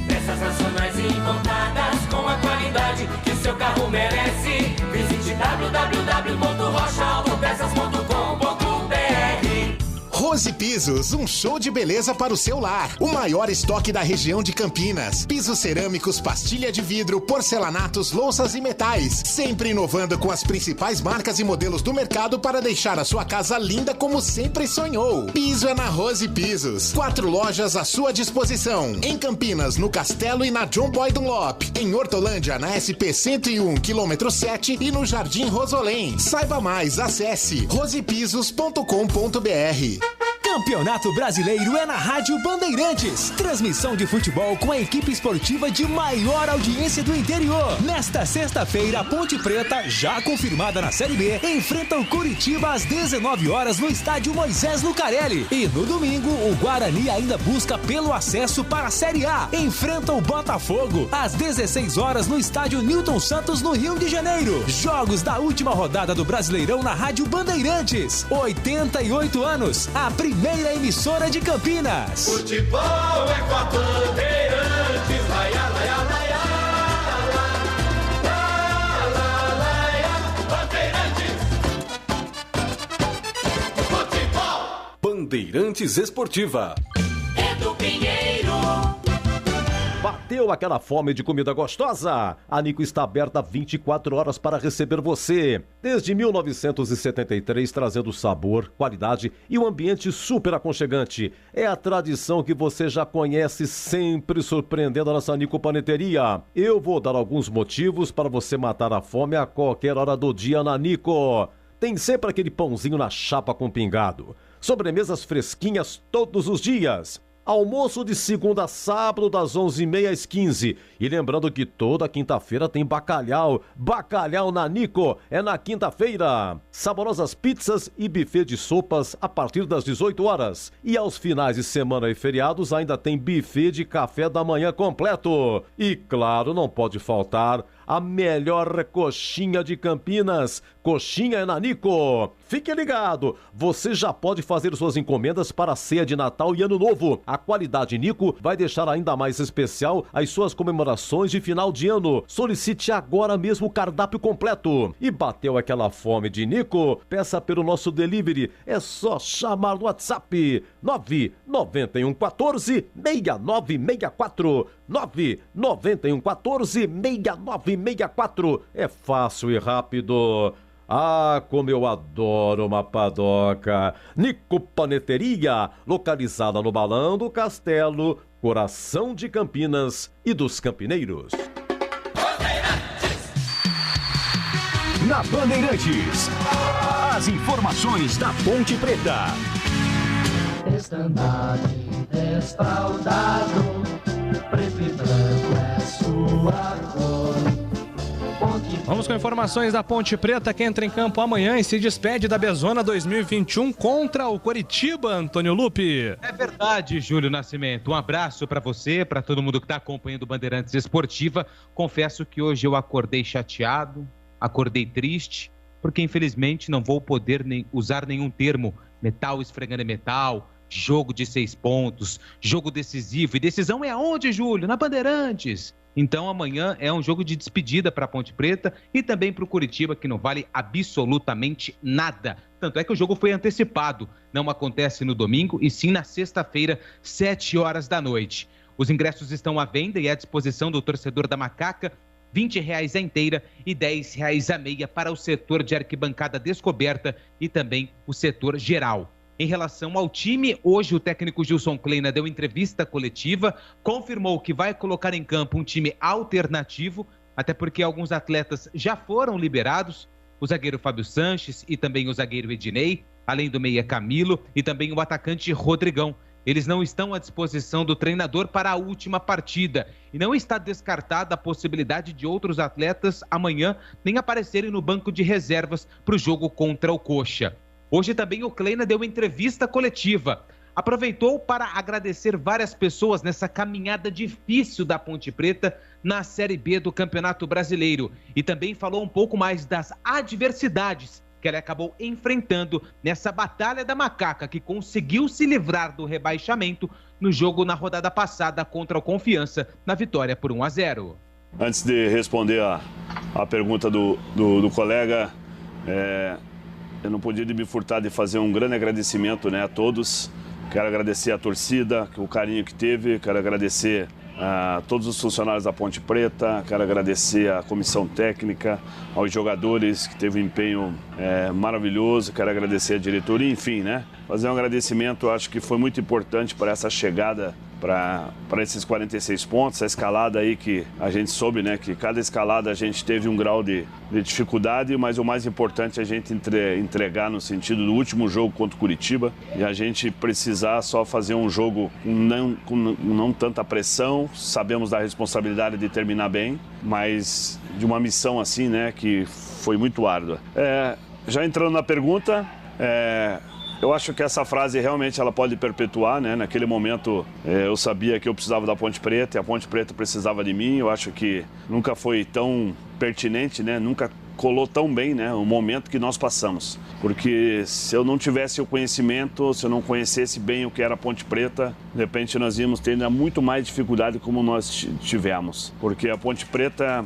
Peças nacionais e importadas com a qualidade que o seu carro merece. Visite www.rochaautopeças.com.br. Rose Pisos, um show de beleza para o seu lar. O maior estoque da região de Campinas. Pisos cerâmicos, pastilha de vidro, porcelanatos, louças e metais. Sempre inovando com as principais marcas e modelos do mercado para deixar a sua casa linda como sempre sonhou. Piso é na Rose Pisos. 4 lojas à sua disposição. Em Campinas, no Castelo e na John Boy Dunlop. Em Hortolândia, na SP 101, quilômetro 7 e no Jardim Rosolém. Saiba mais, acesse rosepisos.com.br. Campeonato Brasileiro é na Rádio Bandeirantes. Transmissão de futebol com a equipe esportiva de maior audiência do interior. Nesta sexta-feira, a Ponte Preta, já confirmada na Série B, enfrenta o Coritiba às 19 horas no estádio Moisés Lucarelli. E no domingo, o Guarani ainda busca pelo acesso para a Série A. Enfrenta o Botafogo às 16 horas no estádio Newton Santos, no Rio de Janeiro. Jogos da última rodada do Brasileirão na Rádio Bandeirantes. 88 anos, a primeira emissora de Campinas. Futebol é com a Bandeirantes, laia, laia, laia, laia, laia, Bandeirantes. Futebol. Bandeirantes Esportiva. Edu Pinheiro. Bateu aquela fome de comida gostosa? A Nico está aberta 24 horas para receber você. Desde 1973, trazendo sabor, qualidade e um ambiente super aconchegante. É a tradição que você já conhece, sempre surpreendendo a nossa Nico Paneteria. Eu vou dar alguns motivos para você matar a fome a qualquer hora do dia na Nico. Tem sempre aquele pãozinho na chapa com pingado. Sobremesas fresquinhas todos os dias. Almoço de segunda a sábado, das 11h30 às 15h. E lembrando que toda quinta-feira tem bacalhau. Bacalhau na Nico é na quinta-feira. Saborosas pizzas e buffet de sopas a partir das 18 horas. E aos finais de semana e feriados ainda tem buffet de café da manhã completo. E claro, não pode faltar a melhor coxinha de Campinas. Coxinha é na Nico. Fique ligado, você já pode fazer suas encomendas para a ceia de Natal e Ano Novo. A qualidade Nico vai deixar ainda mais especial as suas comemorações de final de ano. Solicite agora mesmo o cardápio completo. E bateu aquela fome de Nico? Peça pelo nosso delivery. É só chamar no WhatsApp 99114 6964. 99114 6964. É fácil e rápido. Ah, como eu adoro uma padoca. Nico Paneteria, localizada no Balão do Castelo, coração de Campinas e dos campineiros. Na Bandeirantes, as informações da Ponte Preta. Estandarte desfraldado, preto e branco é sua cor. Vamos com informações da Ponte Preta, que entra em campo amanhã e se despede da Bezona 2021 contra o Coritiba, Antônio Lupe. É verdade, Júlio Nascimento. Um abraço para você, para todo mundo que está acompanhando o Bandeirantes Esportiva. Confesso que hoje eu acordei chateado, acordei triste, porque infelizmente não vou poder usar nenhum termo metal esfregando metal, jogo de 6 pontos, jogo decisivo. E decisão é aonde, Júlio? Na Bandeirantes. Então amanhã é um jogo de despedida para a Ponte Preta e também para o Coritiba, que não vale absolutamente nada. Tanto é que o jogo foi antecipado. Não acontece no domingo e sim na sexta-feira, 7 horas da noite. Os ingressos estão à venda e à disposição do torcedor da Macaca. R$20 a inteira e R$10 a meia para o setor de arquibancada descoberta e também o setor geral. Em relação ao time, hoje o técnico Gilson Kleina deu entrevista coletiva, confirmou que vai colocar em campo um time alternativo, até porque alguns atletas já foram liberados, o zagueiro Fábio Sanches e também o zagueiro Ednei, além do meia Camilo e também o atacante Rodrigão. Eles não estão à disposição do treinador para a última partida e não está descartada a possibilidade de outros atletas amanhã nem aparecerem no banco de reservas para o jogo contra o Coxa. Hoje também o Kleina deu entrevista coletiva. Aproveitou para agradecer várias pessoas nessa caminhada difícil da Ponte Preta na Série B do Campeonato Brasileiro. E também falou um pouco mais das adversidades que ela acabou enfrentando nessa batalha da Macaca, que conseguiu se livrar do rebaixamento no jogo na rodada passada contra o Confiança, na vitória por 1-0. Antes de responder a pergunta do colega, eu não podia me furtar de fazer um grande agradecimento, né, a todos. Quero agradecer a torcida, o carinho que teve, quero agradecer a todos os funcionários da Ponte Preta, quero agradecer a comissão técnica, aos jogadores que teve um empenho maravilhoso, quero agradecer a diretoria, enfim, né? Fazer um agradecimento, acho que foi muito importante para essa chegada para esses 46 pontos. A escalada aí que a gente soube, né, que cada escalada a gente teve um grau de dificuldade, mas o mais importante é a gente entregar no sentido do último jogo contra o Curitiba e a gente precisar só fazer um jogo com não tanta pressão. Sabemos da responsabilidade de terminar bem, mas de uma missão assim, né, que foi muito árdua. Já entrando na pergunta, eu acho que essa frase realmente ela pode perpetuar, né? Naquele momento eu sabia que eu precisava da Ponte Preta e a Ponte Preta precisava de mim. Eu acho que nunca foi tão pertinente, né? Nunca colou tão bem, né? O momento que nós passamos. Porque se eu não tivesse o conhecimento, se eu não conhecesse bem o que era a Ponte Preta, de repente nós íamos ter ainda muito mais dificuldade como nós tivemos. Porque a Ponte Preta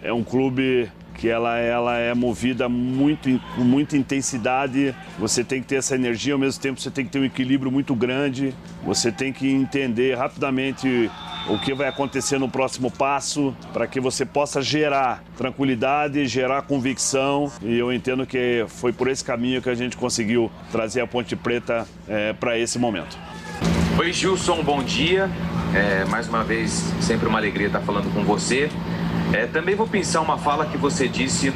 é um clube que ela é movida com muita intensidade, você tem que ter essa energia, ao mesmo tempo você tem que ter um equilíbrio muito grande, você tem que entender rapidamente o que vai acontecer no próximo passo, para que você possa gerar tranquilidade, gerar convicção, e eu entendo que foi por esse caminho que a gente conseguiu trazer a Ponte Preta para esse momento. Oi Gilson, bom dia, mais uma vez sempre uma alegria estar falando com você. Também vou pensar uma fala que você disse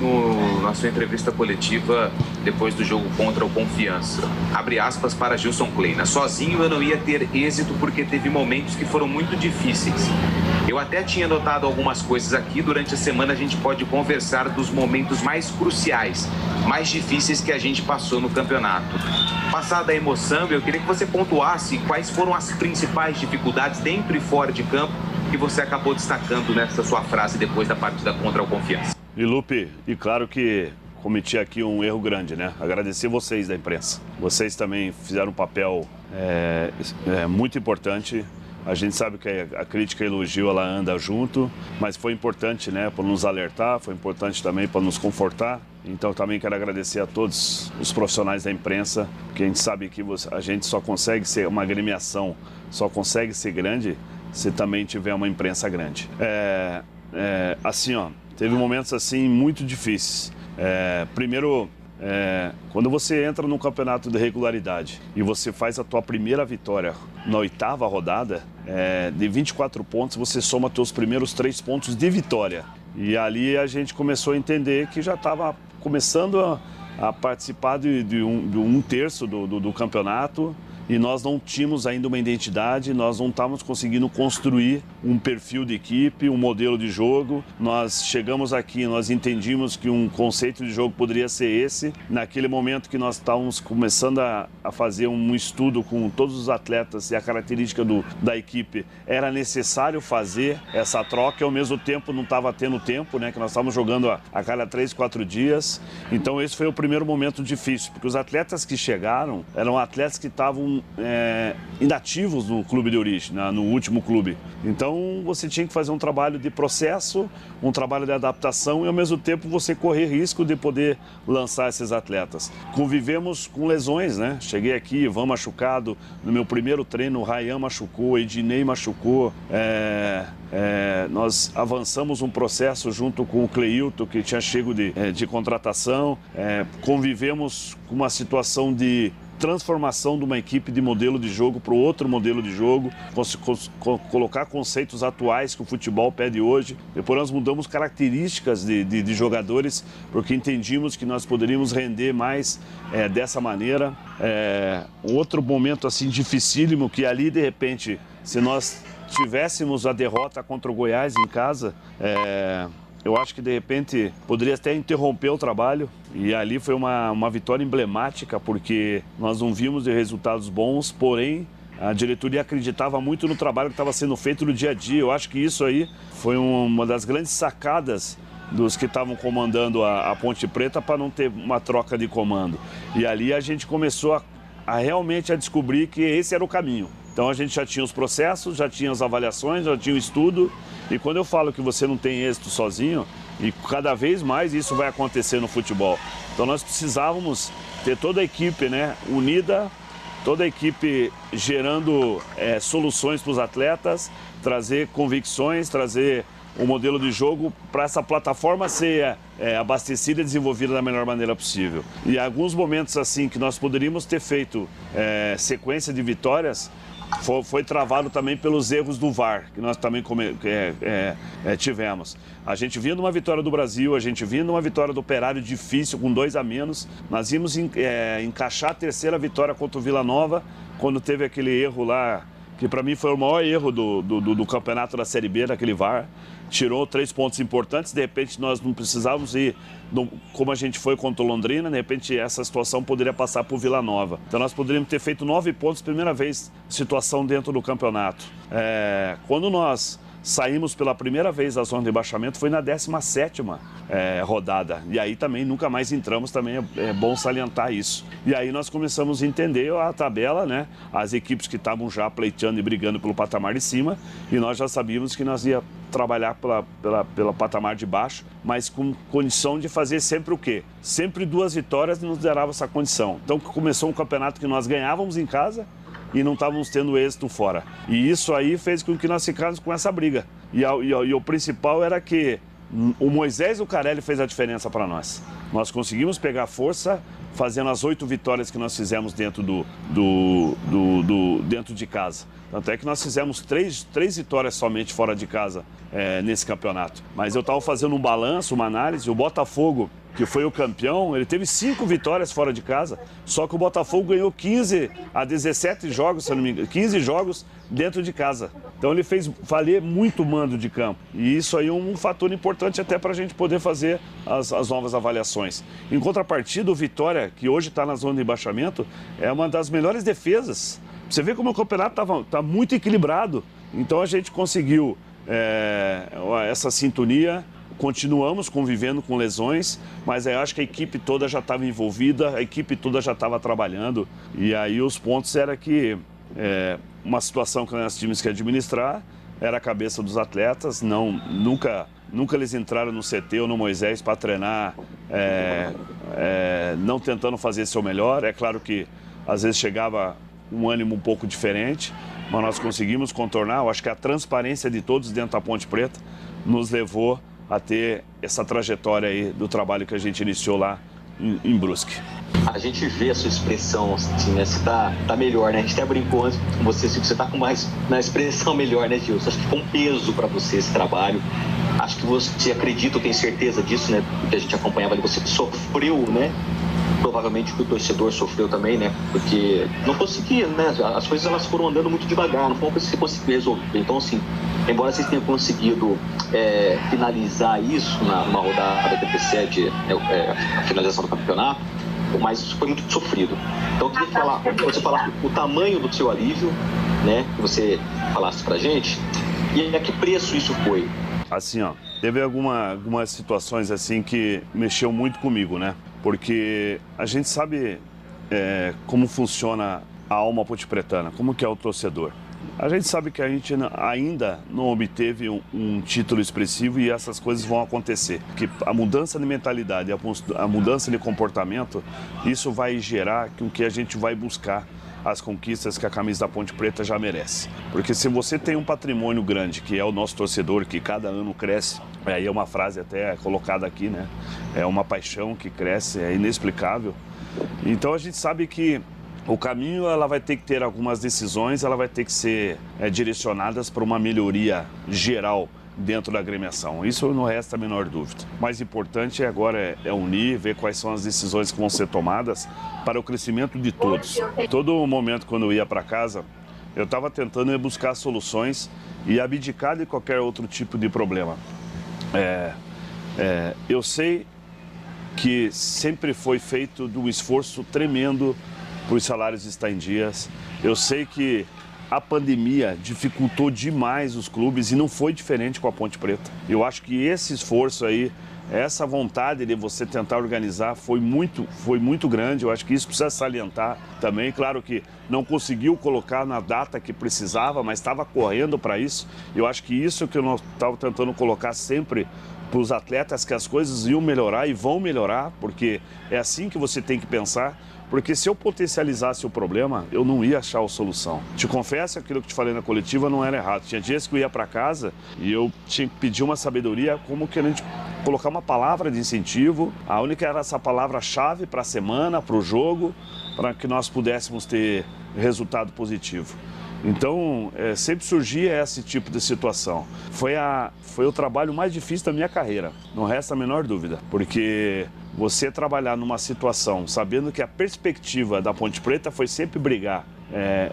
na sua entrevista coletiva depois do jogo contra o Confiança. Abre aspas para Gilson Kleina. Sozinho eu não ia ter êxito porque teve momentos que foram muito difíceis. Eu até tinha notado algumas coisas aqui. Durante a semana a gente pode conversar dos momentos mais cruciais, mais difíceis que a gente passou no campeonato. Passada a emoção, eu queria que você pontuasse quais foram as principais dificuldades dentro e fora de campo que você acabou destacando nessa sua frase depois da partida contra o Confiança. E Lupe, e claro que cometi aqui um erro grande, né? Agradecer vocês da imprensa. Vocês também fizeram um papel muito importante. A gente sabe que a crítica e o elogio ela anda junto, mas foi importante, né, para nos alertar, foi importante também para nos confortar. Então também quero agradecer a todos os profissionais da imprensa, porque a gente sabe que a gente só consegue ser uma agremiação, só consegue ser grande se também tiver uma imprensa grande. Assim, ó, teve momentos assim muito difíceis. Primeiro, quando você entra num campeonato de regularidade e você faz a tua primeira vitória na 8ª rodada, de 24 pontos, você soma teus primeiros 3 pontos de vitória. E ali a gente começou a entender que já estava começando a participar de um terço do campeonato. E nós não tínhamos ainda uma identidade, nós não estávamos conseguindo construir um perfil de equipe, um modelo de jogo. Nós chegamos aqui, nós entendimos que um conceito de jogo poderia ser esse. Naquele momento que nós estávamos começando a fazer um estudo com todos os atletas e a característica da equipe, era necessário fazer essa troca e ao mesmo tempo não estava tendo tempo, né? Que nós estávamos jogando a cada 3, 4 dias. Então esse foi o primeiro momento difícil, porque os atletas que chegaram eram atletas que estavam inativos no clube de origem, no último clube. Então você tinha que fazer um trabalho de processo, um trabalho de adaptação e ao mesmo tempo você correr risco de poder lançar esses atletas. Convivemos com lesões, né? Cheguei aqui, Ivan machucado, no meu primeiro treino o Rayan machucou, Ednei machucou. Nós avançamos um processo junto com o Cleilton, que tinha chego de contratação. Convivemos com uma situação de transformação de uma equipe de modelo de jogo para o outro modelo de jogo, colocar conceitos atuais que o futebol pede hoje. Depois nós mudamos características de jogadores, porque entendíamos que nós poderíamos render mais dessa maneira. Outro momento assim dificílimo, que ali de repente, se nós tivéssemos a derrota contra o Goiás em casa, eu acho que de repente poderia até interromper o trabalho, e ali foi uma vitória emblemática, porque nós não vimos de resultados bons, porém a diretoria acreditava muito no trabalho que estava sendo feito no dia a dia. Eu acho que isso aí foi uma das grandes sacadas dos que estavam comandando a Ponte Preta para não ter uma troca de comando. E ali a gente começou a realmente a descobrir que esse era o caminho. Então a gente já tinha os processos, já tinha as avaliações, já tinha o estudo. E quando eu falo que você não tem êxito sozinho, e cada vez mais isso vai acontecer no futebol. Então nós precisávamos ter toda a equipe, né, unida, toda a equipe gerando soluções para os atletas, trazer convicções, trazer um modelo de jogo para essa plataforma ser abastecida e desenvolvida da melhor maneira possível. E alguns momentos assim que nós poderíamos ter feito sequência de vitórias, foi travado também pelos erros do VAR, que nós também tivemos. A gente vinha de uma vitória do Brasil, a gente vinha de uma vitória do Operário difícil, com 2 a menos. Nós íamos encaixar a terceira vitória contra o Vila Nova, quando teve aquele erro lá, que para mim foi o maior erro do campeonato da Série B, daquele VAR. Tirou 3 pontos importantes, de repente nós não precisávamos ir, como a gente foi contra o Londrina, de repente essa situação poderia passar por Vila Nova. Então nós poderíamos ter feito 9 pontos, primeira vez, situação dentro do campeonato. Quando nós saímos pela primeira vez da zona de rebaixamento, foi na 17ª rodada. E aí também nunca mais entramos, também é bom salientar isso. E aí nós começamos a entender a tabela, né? As equipes que estavam já pleiteando e brigando pelo patamar de cima, e nós já sabíamos que nós ia trabalhar pela patamar de baixo, mas com condição de fazer sempre o quê? Sempre 2 vitórias nos dava essa condição. Então começou um campeonato que nós ganhávamos em casa e não estávamos tendo êxito fora. E isso aí fez com que nós ficássemos com essa briga. E o principal era que o Moisés Lucarelli fez a diferença para nós. Nós conseguimos pegar força fazendo as 8 vitórias que nós fizemos dentro dentro de casa. Tanto é que nós fizemos 3 vitórias somente fora de casa nesse campeonato. Mas eu estava fazendo um balanço, uma análise, o Botafogo, que foi o campeão, ele teve 5 vitórias fora de casa, só que o Botafogo ganhou 15 a 17 jogos, se não me engano, 15 jogos dentro de casa. Então ele fez valer muito mando de campo. E isso aí é um fator importante até para a gente poder fazer as novas avaliações. Em contrapartida, o Vitória, que hoje está na zona de rebaixamento, é uma das melhores defesas. Você vê como o campeonato está muito equilibrado. Então a gente conseguiu essa sintonia. Continuamos convivendo com lesões, mas eu acho que a equipe toda já estava envolvida, a equipe toda já estava trabalhando. E aí os pontos era que uma situação que nós tínhamos que administrar era a cabeça dos atletas. Nunca eles entraram no CT ou no Moisés para treinar, não tentando fazer seu melhor. É claro que às vezes chegava um ânimo um pouco diferente, mas nós conseguimos contornar. Eu acho que a transparência de todos dentro da Ponte Preta nos levou a ter essa trajetória aí do trabalho que a gente iniciou lá em Brusque. A gente vê a sua expressão, assim, né? Você tá melhor, né? A gente até brincou antes com você, assim, que você tá com mais na expressão melhor, né, Gilson? Acho que foi um peso para você esse trabalho. Acho que você acredita, eu tenho certeza disso, né? Porque a gente acompanhava ali, você sofreu, né? Provavelmente que o torcedor sofreu também, né? Porque não conseguia, né? As coisas elas foram andando muito devagar, não foi uma coisa que você conseguiu resolver. Então, assim, embora vocês tenham conseguido finalizar isso numa rodada que antecede a finalização do campeonato, mas isso foi muito sofrido. Então, eu queria que você falasse o tamanho do seu alívio, né? Que você falasse pra gente, e a que preço isso foi. Assim, ó, teve algumas situações assim que mexeu muito comigo, né? Porque a gente sabe como funciona a alma pontepretana, como que é o torcedor. A gente sabe que a gente ainda não obteve um título expressivo e essas coisas vão acontecer. Porque a mudança de mentalidade, a mudança de comportamento, isso vai gerar com que a gente vai buscar as conquistas que a camisa da Ponte Preta já merece. Porque se você tem um patrimônio grande, que é o nosso torcedor, que cada ano cresce, aí é uma frase até colocada aqui, né? É uma paixão que cresce, é inexplicável. Então a gente sabe que o caminho, ela vai ter que ter algumas decisões, ela vai ter que ser direcionadas para uma melhoria geral dentro da agremiação. Isso não resta a menor dúvida. O mais importante agora é unir, ver quais são as decisões que vão ser tomadas para o crescimento de todos. Todo momento quando eu ia para casa, eu estava tentando buscar soluções e abdicar de qualquer outro tipo de problema. Eu sei que sempre foi feito de um esforço tremendo para os salários estar em dias. Eu sei que a pandemia dificultou demais os clubes e não foi diferente com a Ponte Preta. Eu acho que esse esforço aí, essa vontade de você tentar organizar foi muito grande. Eu acho que isso precisa salientar também. Claro que não conseguiu colocar na data que precisava, mas estava correndo para isso. Eu acho que isso que eu estava tentando colocar sempre para os atletas, que as coisas iam melhorar e vão melhorar, porque é assim que você tem que pensar. Porque se eu potencializasse o problema, eu não ia achar a solução. Te confesso, aquilo que te falei na coletiva não era errado. Tinha dias que eu ia para casa e eu tinha que pedir uma sabedoria, como que a gente colocar uma palavra de incentivo. A única era essa palavra-chave para a semana, para o jogo, para que nós pudéssemos ter resultado positivo. Então, sempre surgia esse tipo de situação. Foi o trabalho mais difícil da minha carreira, não resta a menor dúvida, porque você trabalhar numa situação sabendo que a perspectiva da Ponte Preta foi sempre brigar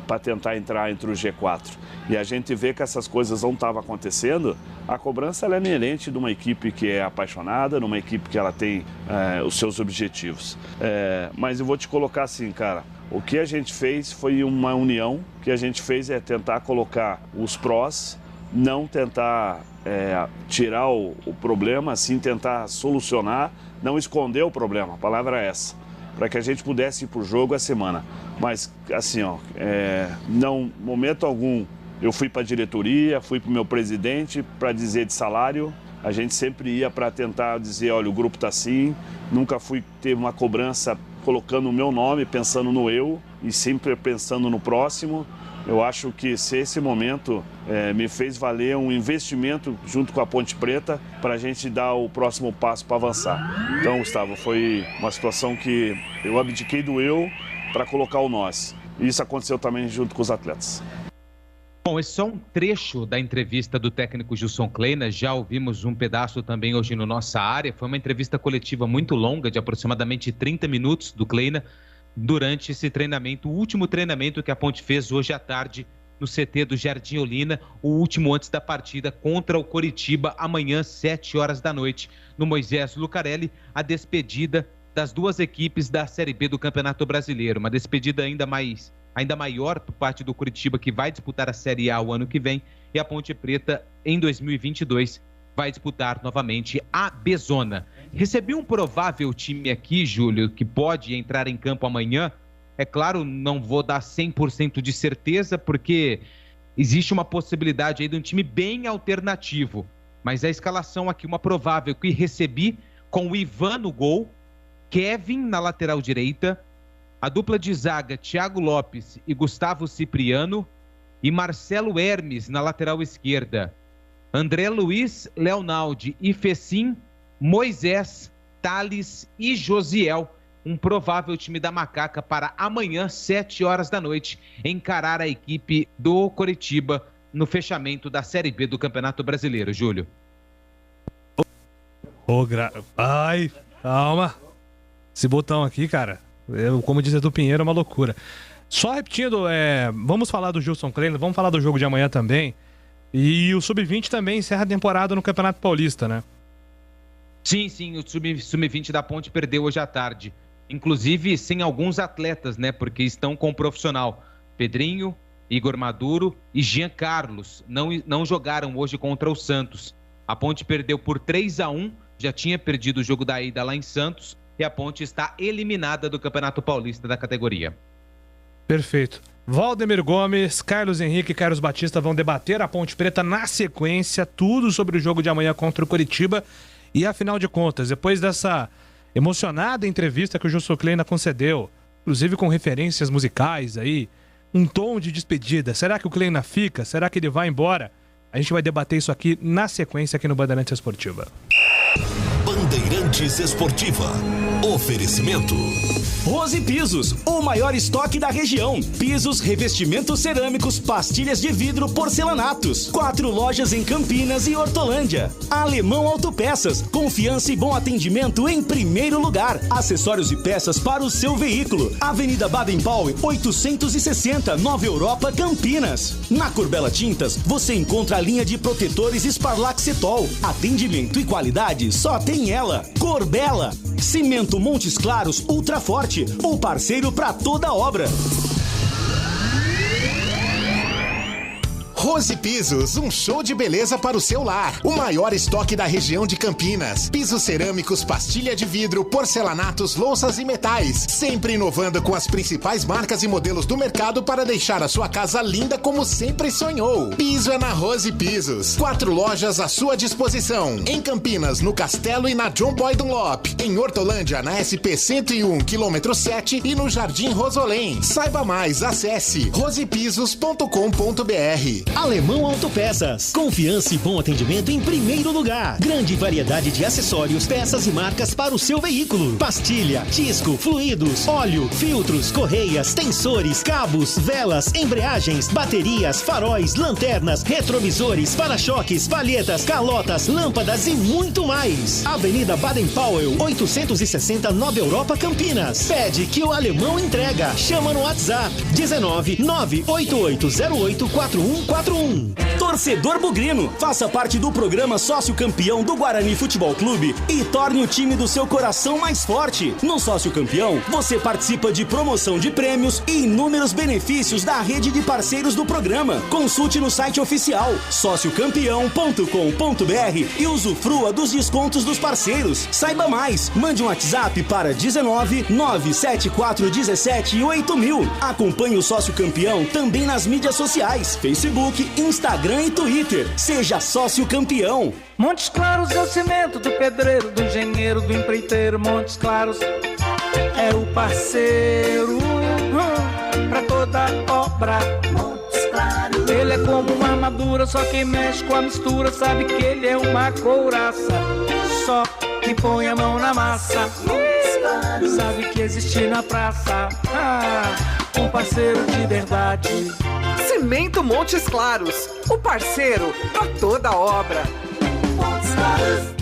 para tentar entrar entre o G4, e a gente vê que essas coisas não estavam acontecendo, a cobrança ela é inerente de uma equipe que é apaixonada, numa equipe que ela tem os seus objetivos. Mas eu vou te colocar assim, cara, o que a gente fez foi uma união, o que a gente fez é tentar colocar os prós, não tentar tirar o problema, assim tentar solucionar, não esconder o problema, a palavra é essa, para que a gente pudesse ir para o jogo essa semana. Mas assim, não, momento algum, eu fui para a diretoria, fui para o meu presidente para dizer de salário, a gente sempre ia para tentar dizer, olha, o grupo está assim, nunca fui ter uma cobrança colocando o meu nome, pensando no eu e sempre pensando no próximo. Eu acho que esse momento me fez valer um investimento junto com a Ponte Preta para a gente dar o próximo passo para avançar. Então, Gustavo, foi uma situação que eu abdiquei do eu para colocar o nós. E isso aconteceu também junto com os atletas. Bom, esse é só um trecho da entrevista do técnico Gilson Kleina. Já ouvimos um pedaço também hoje no Nossa Área. Foi uma entrevista coletiva muito longa, de aproximadamente 30 minutos do Kleina, durante esse treinamento, o último treinamento que a Ponte fez hoje à tarde no CT do Jardim Olina, o último antes da partida contra o Coritiba, amanhã, 7 horas da noite, no Moisés Lucarelli, a despedida das duas equipes da Série B do Campeonato Brasileiro. Uma despedida ainda maior por parte do Coritiba, que vai disputar a Série A o ano que vem, e a Ponte Preta, em 2022, vai disputar novamente a B-Zona. Recebi um provável time aqui, Júlio, que pode entrar em campo amanhã. É claro, não vou dar 100% de certeza, porque existe uma possibilidade aí de um time bem alternativo. Mas a escalação aqui, uma provável que recebi, com o Ivan no gol, Kevin na lateral direita, a dupla de zaga Thiago Lopes e Gustavo Cipriano, e Marcelo Hermes na lateral esquerda. André Luiz, Leonaldi e Fecim, Moisés, Thales e Josiel. Um provável time da Macaca para amanhã, 7 horas da noite, encarar a equipe do Coritiba no fechamento da Série B do Campeonato Brasileiro, Júlio. Ai, calma. Esse botão aqui, cara, como diz Edu Pinheiro, é uma loucura. Só repetindo, vamos falar do Gilson Kleina, vamos falar do jogo de amanhã também. E o Sub-20 também encerra a temporada no Campeonato Paulista, né? Sim, o Sub-20 da Ponte perdeu hoje à tarde. Inclusive sem alguns atletas, né? Porque estão com o profissional. Pedrinho, Igor Maduro e Jean Carlos não jogaram hoje contra o Santos. A Ponte perdeu por 3-1, já tinha perdido o jogo da ida lá em Santos, e a Ponte está eliminada do Campeonato Paulista da categoria. Perfeito. Valdemir Gomes, Carlos Henrique e Carlos Batista vão debater a Ponte Preta na sequência, tudo sobre o jogo de amanhã contra o Coritiba. E afinal de contas, depois dessa emocionada entrevista que o Gilson Kleina concedeu, inclusive com referências musicais aí, um tom de despedida, será que o Kleina fica? Será que ele vai embora? A gente vai debater isso aqui na sequência aqui no Bandeirantes Esportiva. Bandeirantes Esportiva. Oferecimento Rose Pisos, o maior estoque da região. Pisos, revestimentos cerâmicos, pastilhas de vidro, porcelanatos. 4 lojas em Campinas e Hortolândia. Alemão Autopeças, confiança e bom atendimento em primeiro lugar. Acessórios e peças para o seu veículo. Avenida Baden-Powell, 860, Nova Europa, Campinas. Na Corbella Tintas, você encontra a linha de protetores Sparlac Cetol. Atendimento e qualidade só tem ela. Corbella. Cimento Montes Claros Ultra Forte, o parceiro para toda obra. Rose Pisos, um show de beleza para o seu lar. O maior estoque da região de Campinas. Pisos cerâmicos, pastilha de vidro, porcelanatos, louças e metais. Sempre inovando com as principais marcas e modelos do mercado para deixar a sua casa linda como sempre sonhou. Piso é na Rose Pisos. 4 lojas à sua disposição. Em Campinas, no Castelo e na John Boy Dunlop. Em Hortolândia, na SP 101, km 7 e no Jardim Rosolém. Saiba mais, acesse rosepisos.com.br. Alemão Autopeças. Confiança e bom atendimento em primeiro lugar. Grande variedade de acessórios, peças e marcas para o seu veículo. Pastilha, disco, fluidos, óleo, filtros, correias, tensores, cabos, velas, embreagens, baterias, faróis, lanternas, retrovisores, para-choques, palhetas, calotas, lâmpadas e muito mais. Avenida Baden-Powell, 860 Nova Europa, Campinas. Pede que o Alemão entrega. Chama no WhatsApp 19 98808 4141. Torcedor bugrino, faça parte do programa Sócio Campeão do Guarani Futebol Clube e torne o time do seu coração mais forte. No Sócio Campeão, você participa de promoção de prêmios e inúmeros benefícios da rede de parceiros do programa. Consulte no site oficial sociocampeão.com.br e usufrua dos descontos dos parceiros. Saiba mais, mande um WhatsApp para 19 974 17 8000. Acompanhe o Sócio Campeão também nas mídias sociais, Facebook, Instagram e Twitter. Seja Sócio Campeão. Montes Claros é o cimento do pedreiro, do engenheiro, do empreiteiro. Montes Claros é o parceiro pra toda obra. Montes Claros. Ele é como uma armadura, só quem mexe com a mistura sabe que ele é uma couraça. Só que põe a mão na massa sabe que existe na praça um parceiro de verdade. Cimento Montes Claros, o parceiro pra toda obra. Montes Claros.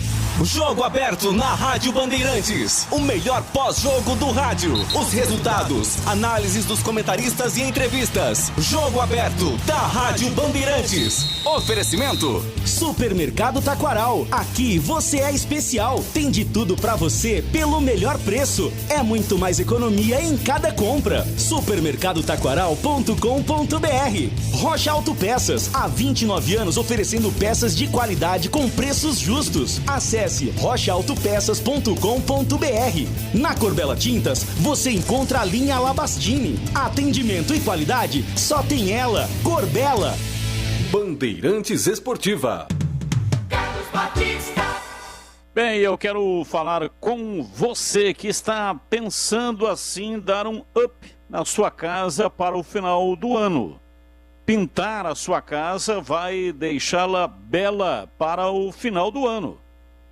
Jogo aberto na Rádio Bandeirantes. O melhor pós-jogo do rádio. Os resultados, análises dos comentaristas e entrevistas. Jogo aberto da Rádio Bandeirantes. Oferecimento: Supermercado Taquaral. Aqui você é especial. Tem de tudo pra você pelo melhor preço. É muito mais economia em cada compra. Supermercadotaquaral.com.br. Rocha Autopeças. Há 29 anos oferecendo peças de qualidade com preços justos. Acesse rochaautopeças.com.br. Na Corbella Tintas, você encontra a linha Labastini. Atendimento e qualidade só tem ela. Corbella. Bandeirantes Esportiva. Carlos Batista. Bem, eu quero falar com você que está pensando assim dar um up na sua casa para o final do ano. Pintar a sua casa vai deixá-la bela para o final do ano.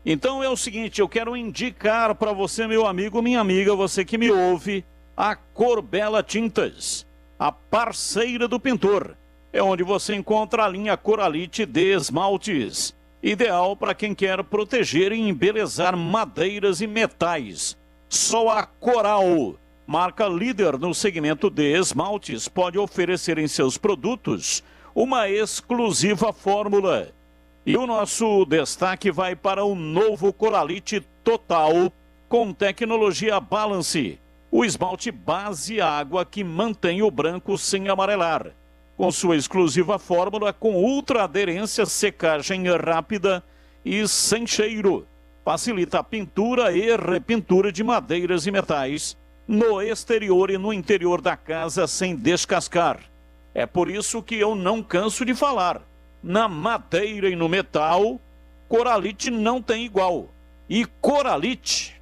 Então é o seguinte, eu quero indicar para você, meu amigo, minha amiga, você que me ouve, a Corbella Tintas, a parceira do pintor. É onde você encontra a linha Coralite de esmaltes, ideal para quem quer proteger e embelezar madeiras e metais. Só a Coral, marca líder no segmento de esmaltes, pode oferecer em seus produtos uma exclusiva fórmula. E o nosso destaque vai para o novo Coralite Total com tecnologia Balance, o esmalte base água que mantém o branco sem amarelar. Com sua exclusiva fórmula com ultra aderência, secagem rápida e sem cheiro. Facilita a pintura e repintura de madeiras e metais no exterior e no interior da casa sem descascar. É por isso que eu não canso de falar. Na madeira e no metal, Coralite não tem igual. E Coralite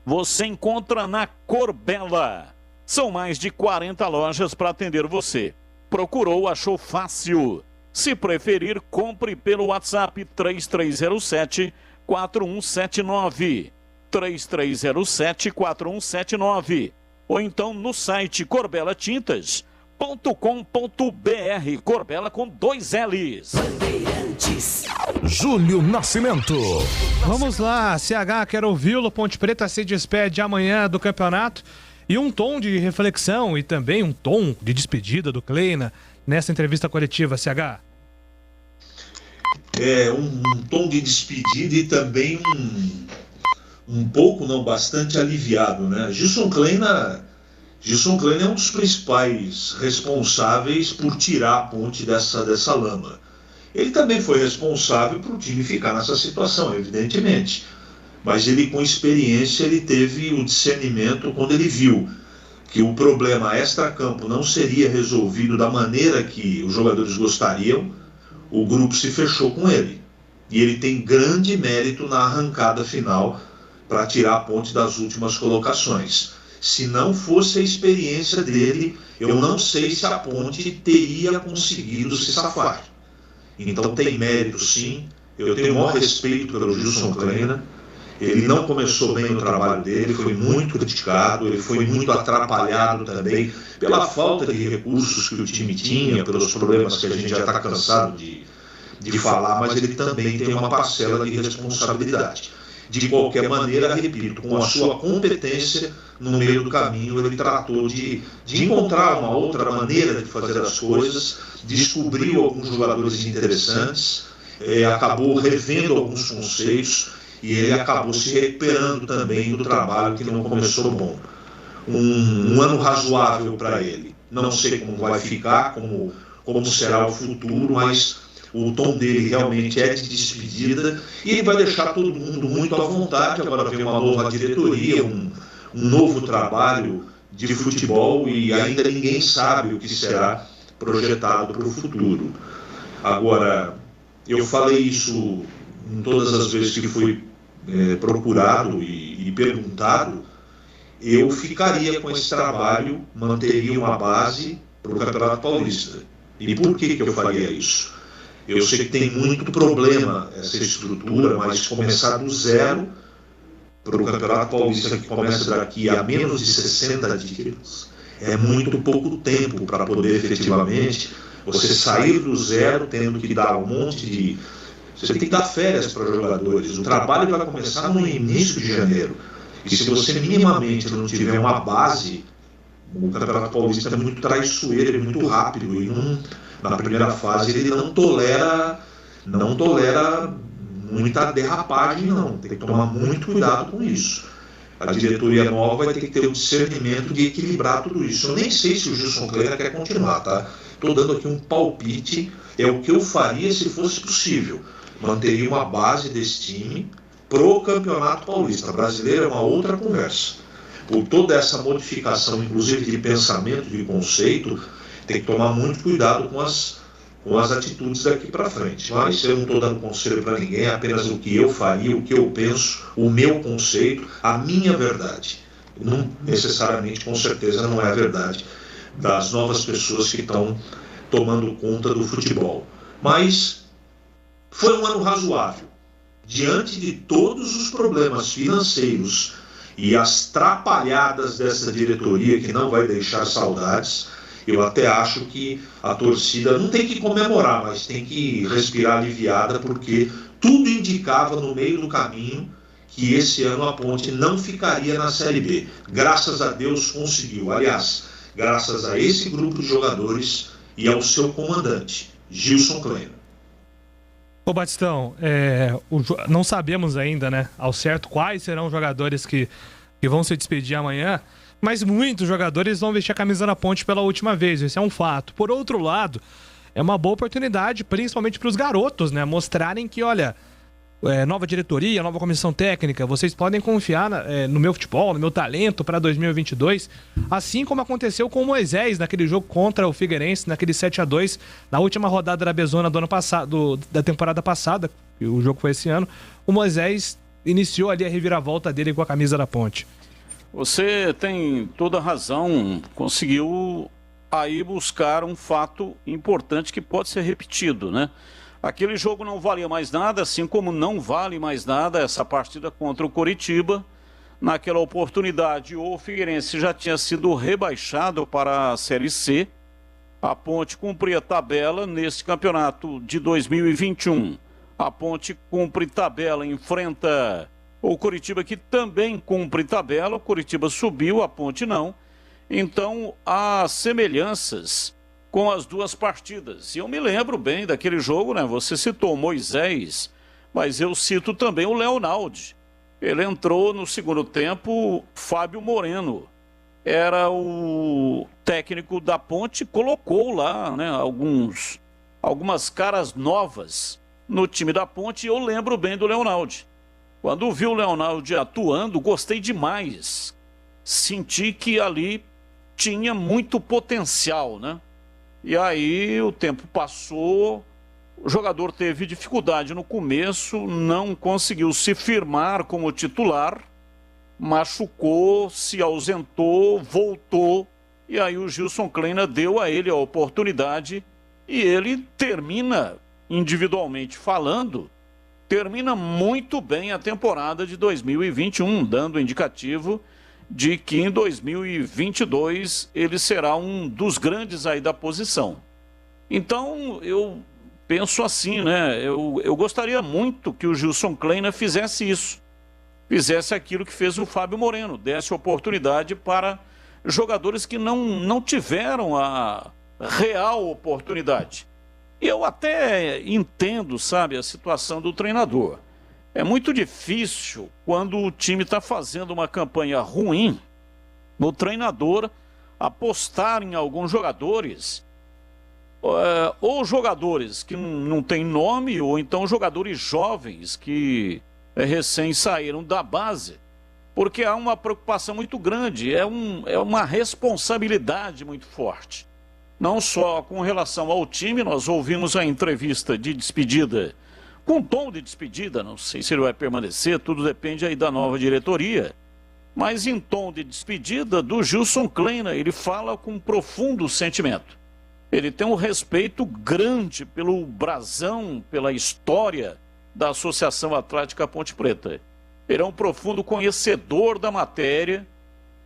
você encontra na Corbella. São mais de 40 lojas para atender você. Procurou, achou fácil. Se preferir, compre pelo WhatsApp 3307-4179. 3307-4179. Ou então no site corbelatintas.com.br. Corbella com 2 L's. Júlio Nascimento. Vamos lá, CH, quero ouvi-lo. Ponte Preta se despede amanhã do campeonato. E um tom de reflexão e também um tom de despedida do Kleina nessa entrevista coletiva, CH. É, um tom de despedida e também um pouco, não, bastante aliviado, né? Gilson Kleina é um dos principais responsáveis por tirar a Ponte dessa lama. Ele também foi responsável por o time ficar nessa situação, evidentemente. Mas ele, com experiência, ele teve o discernimento quando ele viu que o problema extracampo não seria resolvido da maneira que os jogadores gostariam, o grupo se fechou com ele. E ele tem grande mérito na arrancada final para tirar a Ponte das últimas colocações. Se não fosse a experiência dele, eu não sei se a Ponte teria conseguido se safar. Então tem mérito sim. Eu tenho o maior respeito pelo Gilson Kleina. Ele não começou bem o trabalho dele, foi muito criticado, ele foi muito atrapalhado também pela falta de recursos que o time tinha, pelos problemas que a gente já está cansado de falar, mas ele também tem uma parcela de responsabilidade. De qualquer maneira, repito, com a sua competência no meio do caminho, ele tratou de encontrar uma outra maneira de fazer as coisas, descobriu alguns jogadores interessantes, acabou revendo alguns conceitos, e ele acabou se recuperando também do trabalho que não começou bom. Um ano razoável para ele. Não sei como vai ficar, como será o futuro, mas o tom dele realmente é de despedida e ele vai deixar todo mundo muito à vontade. Agora vem uma nova diretoria, um novo trabalho de futebol e ainda ninguém sabe o que será projetado para o futuro. Agora, eu falei isso em todas as vezes que fui procurado e perguntado, eu ficaria com esse trabalho, manteria uma base para o Campeonato Paulista. E por que eu faria isso? Eu sei que tem muito problema essa estrutura, mas começar do zero para o Campeonato Paulista, que começa daqui a menos de 60 dias, é muito pouco tempo para poder efetivamente você sair do zero, tendo que dar um monte de... Você tem que dar férias para os jogadores. O trabalho vai começar no início de janeiro. E se você minimamente não tiver uma base, o Campeonato Paulista é muito traiçoeiro, é muito rápido. E na primeira fase ele não tolera muita derrapagem, não. Tem que tomar muito cuidado com isso. A diretoria nova vai ter que ter o discernimento de equilibrar tudo isso. Eu nem sei se o Gilson Kleina quer continuar, tá? Estou dando aqui um palpite, é o que eu faria se fosse possível. Manteria uma base desse time pro Campeonato Paulista. Brasileiro é uma outra conversa. Por toda essa modificação, inclusive de pensamento, de conceito, tem que tomar muito cuidado com as atitudes daqui para frente. Mas eu não estou dando conselho para ninguém, é apenas o que eu faria, o que eu penso, o meu conceito, a minha verdade. Não necessariamente, com certeza, não é a verdade das novas pessoas que estão tomando conta do futebol. Mas foi um ano razoável. Diante de todos os problemas financeiros e as trapalhadas dessa diretoria, que não vai deixar saudades, eu até acho que a torcida não tem que comemorar, mas tem que respirar aliviada, porque tudo indicava no meio do caminho que esse ano a Ponte não ficaria na Série B. Graças a Deus conseguiu. Aliás, graças a esse grupo de jogadores e ao seu comandante, Gilson Kleina. Ô Batistão, não sabemos ainda, né, ao certo quais serão os jogadores que vão se despedir amanhã, mas muitos jogadores vão vestir a camisa da Ponte pela última vez, esse é um fato. Por outro lado, é uma boa oportunidade, principalmente para os garotos, né, mostrarem que, olha, nova diretoria, nova comissão técnica, vocês podem confiar no meu futebol, no meu talento para 2022, assim como aconteceu com o Moisés naquele jogo contra o Figueirense, naquele 7-2, na última rodada da Bezona do ano passado, da temporada passada, e o jogo foi esse ano. O Moisés iniciou ali a reviravolta dele com a camisa da Ponte. Você tem toda a razão, conseguiu aí buscar um fato importante que pode ser repetido, né? Aquele jogo não valia mais nada, assim como não vale mais nada essa partida contra o Coritiba. Naquela oportunidade, o Figueirense já tinha sido rebaixado para a Série C. A Ponte cumpria tabela nesse campeonato de 2021. A Ponte cumpre tabela, enfrenta o Coritiba, que também cumpre tabela. O Coritiba subiu, a Ponte não. Então, há semelhanças com as duas partidas. E eu me lembro bem daquele jogo, né? Você citou Moisés, mas eu cito também o Leonaldi. Ele entrou no segundo tempo, Fábio Moreno era o técnico da Ponte, colocou lá, né, algumas caras novas no time da Ponte, e eu lembro bem do Leonaldi. Quando vi o Leonaldi atuando, gostei demais. Senti que ali tinha muito potencial, né? E aí o tempo passou, o jogador teve dificuldade no começo, não conseguiu se firmar como titular, machucou, se ausentou, voltou, e aí o Gilson Kleina deu a ele a oportunidade e ele termina individualmente falando, termina muito bem a temporada de 2021, dando indicativo de que em 2022 ele será um dos grandes aí da posição. Então, eu penso assim, né? Eu gostaria muito que o Gilson Kleina fizesse isso. Fizesse aquilo que fez o Fábio Moreno, desse oportunidade para jogadores que não tiveram a real oportunidade. Eu até entendo, sabe, a situação do treinador. É muito difícil quando o time está fazendo uma campanha ruim, o treinador apostar em alguns jogadores, ou jogadores que não têm nome, ou então jogadores jovens que recém saíram da base, porque há uma preocupação muito grande, é uma responsabilidade muito forte. Não só com relação ao time, nós ouvimos a entrevista de despedida, com tom de despedida, não sei se ele vai permanecer, tudo depende aí da nova diretoria, mas em tom de despedida do Gilson Kleina, ele fala com profundo sentimento. Ele tem um respeito grande pelo brasão, pela história da Associação Atlética Ponte Preta. Ele é um profundo conhecedor da matéria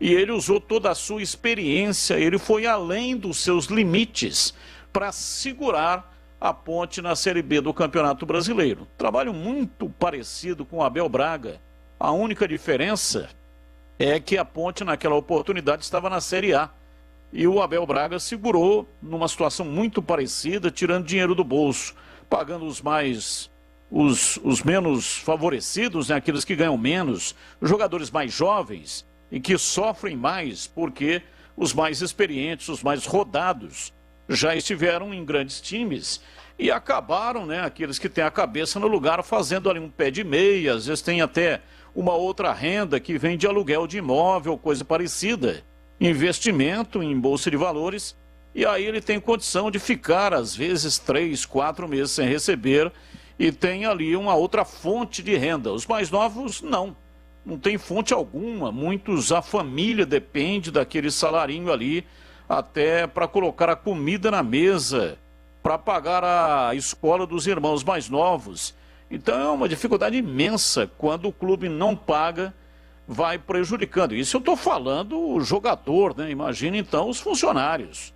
e ele usou toda a sua experiência, ele foi além dos seus limites para segurar a Ponte na Série B do Campeonato Brasileiro. Trabalho muito parecido com o Abel Braga. A única diferença é que a Ponte naquela oportunidade estava na Série A. E o Abel Braga segurou numa situação muito parecida, tirando dinheiro do bolso, pagando os menos favorecidos, né, aqueles que ganham menos, os jogadores mais jovens e que sofrem mais porque os mais experientes, os mais rodados, já estiveram em grandes times e acabaram, né, aqueles que têm a cabeça no lugar, fazendo ali um pé de meia, às vezes tem até uma outra renda que vem de aluguel de imóvel, coisa parecida, investimento em bolsa de valores, e aí ele tem condição de ficar, às vezes, 3, 4 meses sem receber e tem ali uma outra fonte de renda. Os mais novos, não tem fonte alguma, muitos, a família depende daquele salarinho ali, até para colocar a comida na mesa, para pagar a escola dos irmãos mais novos. Então é uma dificuldade imensa quando o clube não paga, vai prejudicando. Isso eu estou falando o jogador, né? Imagina então os funcionários.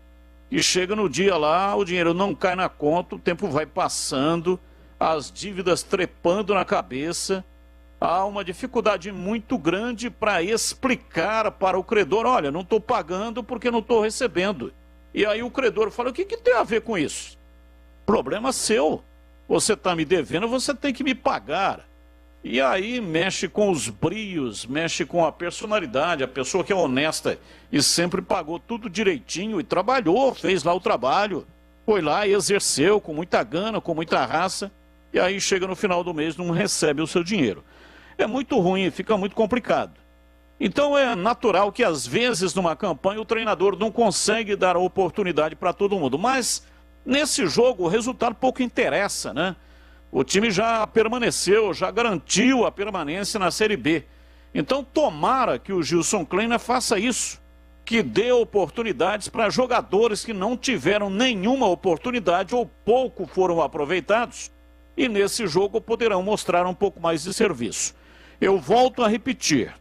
E chega no dia lá, o dinheiro não cai na conta, o tempo vai passando, as dívidas trepando na cabeça. Há uma dificuldade muito grande para explicar para o credor, olha, não estou pagando porque não estou recebendo. E aí o credor fala, o que tem a ver com isso? Problema seu. Você está me devendo, você tem que me pagar. E aí mexe com os brios, mexe com a personalidade, a pessoa que é honesta e sempre pagou tudo direitinho e trabalhou, fez lá o trabalho, foi lá e exerceu com muita gana, com muita raça, e aí chega no final do mês e não recebe o seu dinheiro. É muito ruim, fica muito complicado. Então é natural que às vezes numa campanha o treinador não consegue dar a oportunidade para todo mundo, mas nesse jogo o resultado pouco interessa, né? O time já permaneceu, já garantiu a permanência na Série B. Então tomara que o Gilson Kleina faça isso, que dê oportunidades para jogadores que não tiveram nenhuma oportunidade ou pouco foram aproveitados e nesse jogo poderão mostrar um pouco mais de serviço. Eu volto a repetir,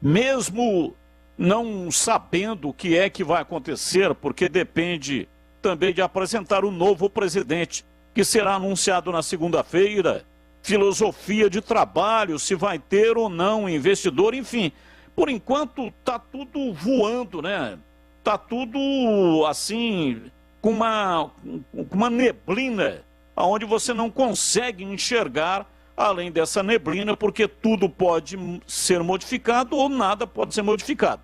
mesmo não sabendo o que é que vai acontecer, porque depende também de apresentar o novo presidente, que será anunciado na segunda-feira, filosofia de trabalho, se vai ter ou não investidor, enfim. Por enquanto está tudo voando, né? Está tudo assim, com uma neblina, onde você não consegue enxergar além dessa neblina, porque tudo pode ser modificado ou nada pode ser modificado.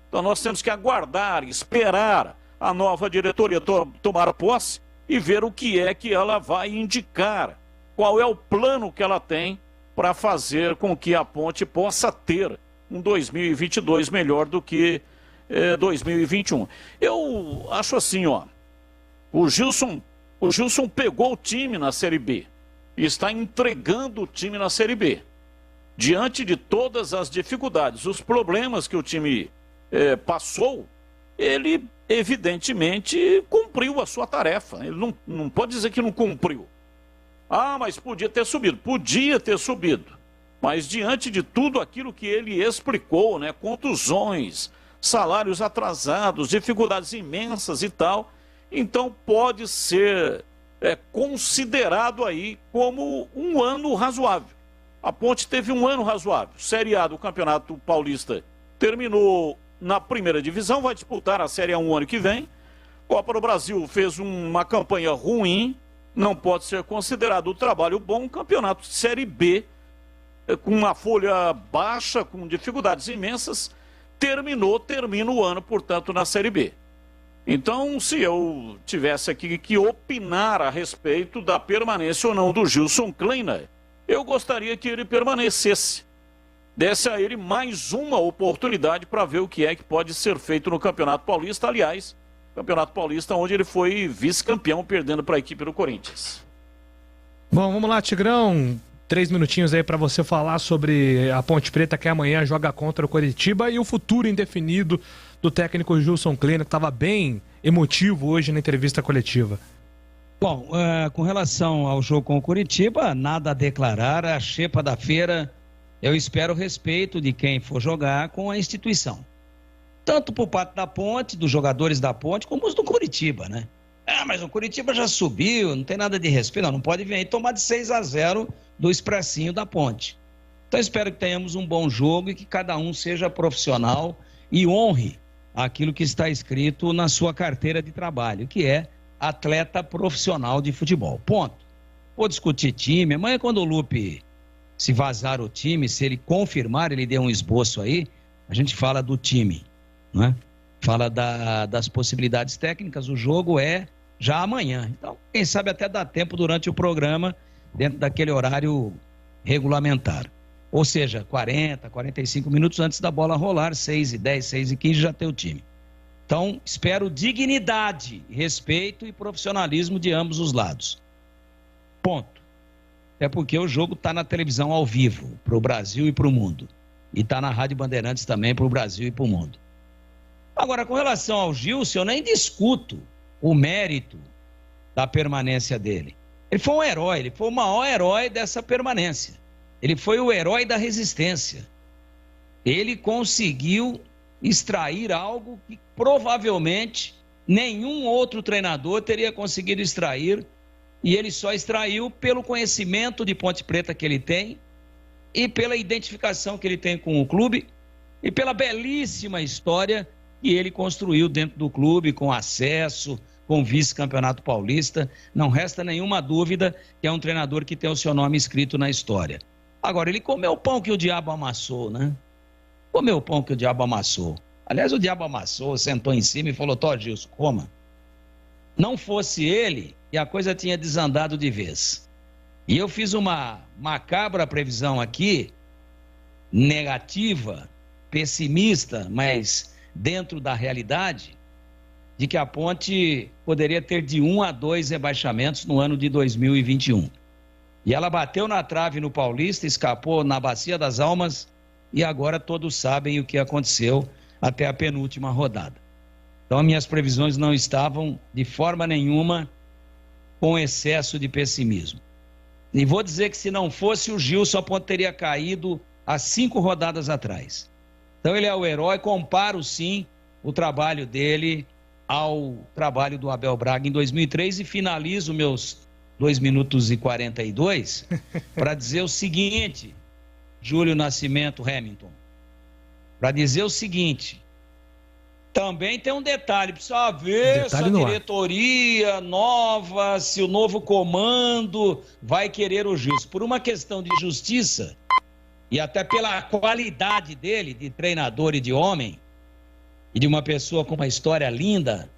Então nós temos que aguardar, esperar a nova diretoria tomar posse e ver o que é que ela vai indicar, qual é o plano que ela tem para fazer com que a Ponte possa ter um 2022 melhor do que 2021. Eu acho assim, ó, o Gilson pegou o time na Série B e está entregando o time na Série B. Diante de todas as dificuldades, os problemas que o time passou, ele evidentemente cumpriu a sua tarefa. Ele não pode dizer que não cumpriu. Ah, mas podia ter subido. Podia ter subido. Mas diante de tudo aquilo que ele explicou, né? Contusões, salários atrasados, dificuldades imensas e tal, então pode ser considerado aí como um ano razoável. A Ponte teve um ano razoável. Série A do Campeonato Paulista terminou na primeira divisão, vai disputar a Série A1 ano que vem. Copa do Brasil fez uma campanha ruim, não pode ser considerado um trabalho bom. Campeonato de Série B, com uma folha baixa, com dificuldades imensas, termina o ano, portanto, na Série B. Então, se eu tivesse aqui que opinar a respeito da permanência ou não do Gilson Kleina, eu gostaria que ele permanecesse. Desse a ele mais uma oportunidade para ver o que é que pode ser feito no Campeonato Paulista. Aliás, Campeonato Paulista onde ele foi vice-campeão, perdendo para a equipe do Corinthians. Bom, vamos lá, Tigrão. 3 minutinhos aí para você falar sobre a Ponte Preta, que amanhã joga contra o Coritiba, e o futuro indefinido do técnico Gilson Kleina, que estava bem emotivo hoje na entrevista coletiva. Bom, com relação ao jogo com o Coritiba, nada a declarar. A xepa da feira, eu espero o respeito de quem for jogar com a instituição. Tanto por parte da Ponte, dos jogadores da Ponte, como os do Coritiba, né? Mas o Coritiba já subiu, não tem nada de respeito. Não pode vir aí tomar de 6-0 do expressinho da Ponte. Então espero que tenhamos um bom jogo e que cada um seja profissional e honre aquilo que está escrito na sua carteira de trabalho, que é atleta profissional de futebol. Ponto. Vou discutir time. Amanhã, quando o Lupe se vazar o time, se ele confirmar, ele deu um esboço aí, a gente fala do time, né? Fala das possibilidades técnicas. O jogo é já amanhã. Então, quem sabe até dá tempo durante o programa, dentro daquele horário regulamentar. Ou seja, 40, 45 minutos antes da bola rolar, 6h10, 6h15 já tem o time. Então, espero dignidade, respeito e profissionalismo de ambos os lados. Ponto. Até porque o jogo está na televisão ao vivo, para o Brasil e para o mundo. E está na Rádio Bandeirantes também, para o Brasil e para o mundo. Agora, com relação ao Gilson, eu nem discuto o mérito da permanência dele. Ele foi um herói, ele foi o maior herói dessa permanência. Ele foi o herói da resistência. Ele conseguiu extrair algo que provavelmente nenhum outro treinador teria conseguido extrair, e ele só extraiu pelo conhecimento de Ponte Preta que ele tem e pela identificação que ele tem com o clube e pela belíssima história que ele construiu dentro do clube, com acesso, com vice-campeonato paulista. Não resta nenhuma dúvida que é um treinador que tem o seu nome escrito na história. Agora, ele comeu o pão que o diabo amassou, né? Comeu o pão que o diabo amassou. Aliás, o diabo amassou, sentou em cima e falou: Tó, Gilson, coma. Não fosse ele, e a coisa tinha desandado de vez. E eu fiz uma macabra previsão aqui, negativa, pessimista, mas dentro da realidade, de que a Ponte poderia ter de 1 a 2 rebaixamentos no ano de 2021. E ela bateu na trave no Paulista, escapou na Bacia das Almas, e agora todos sabem o que aconteceu até a penúltima rodada. Então, minhas previsões não estavam de forma nenhuma com excesso de pessimismo. E vou dizer que se não fosse o Gilson, a Ponte teria caído há 5 rodadas atrás. Então ele é o herói, comparo sim o trabalho dele ao trabalho do Abel Braga em 2003 e finalizo meus 2 minutos e 42 para dizer o seguinte, Júlio Nascimento Hamilton, para dizer o seguinte: também tem um detalhe, precisa ver se a diretoria nova, se o novo comando vai querer o Gilson. Por uma questão de justiça e até pela qualidade dele, de treinador e de homem, e de uma pessoa com uma história linda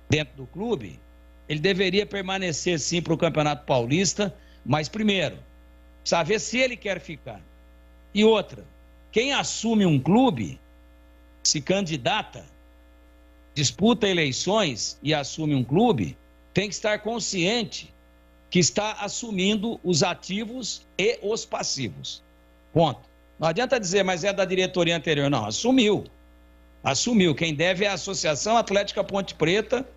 dentro do clube, ele deveria permanecer sim para o Campeonato Paulista, mas primeiro, precisa ver se ele quer ficar. E outra, quem assume um clube, se candidata, disputa eleições e assume um clube, tem que estar consciente que está assumindo os ativos e os passivos. Ponto. Não adianta dizer, mas é da diretoria anterior. Não, assumiu. Assumiu. Quem deve é a Associação Atlética Ponte Preta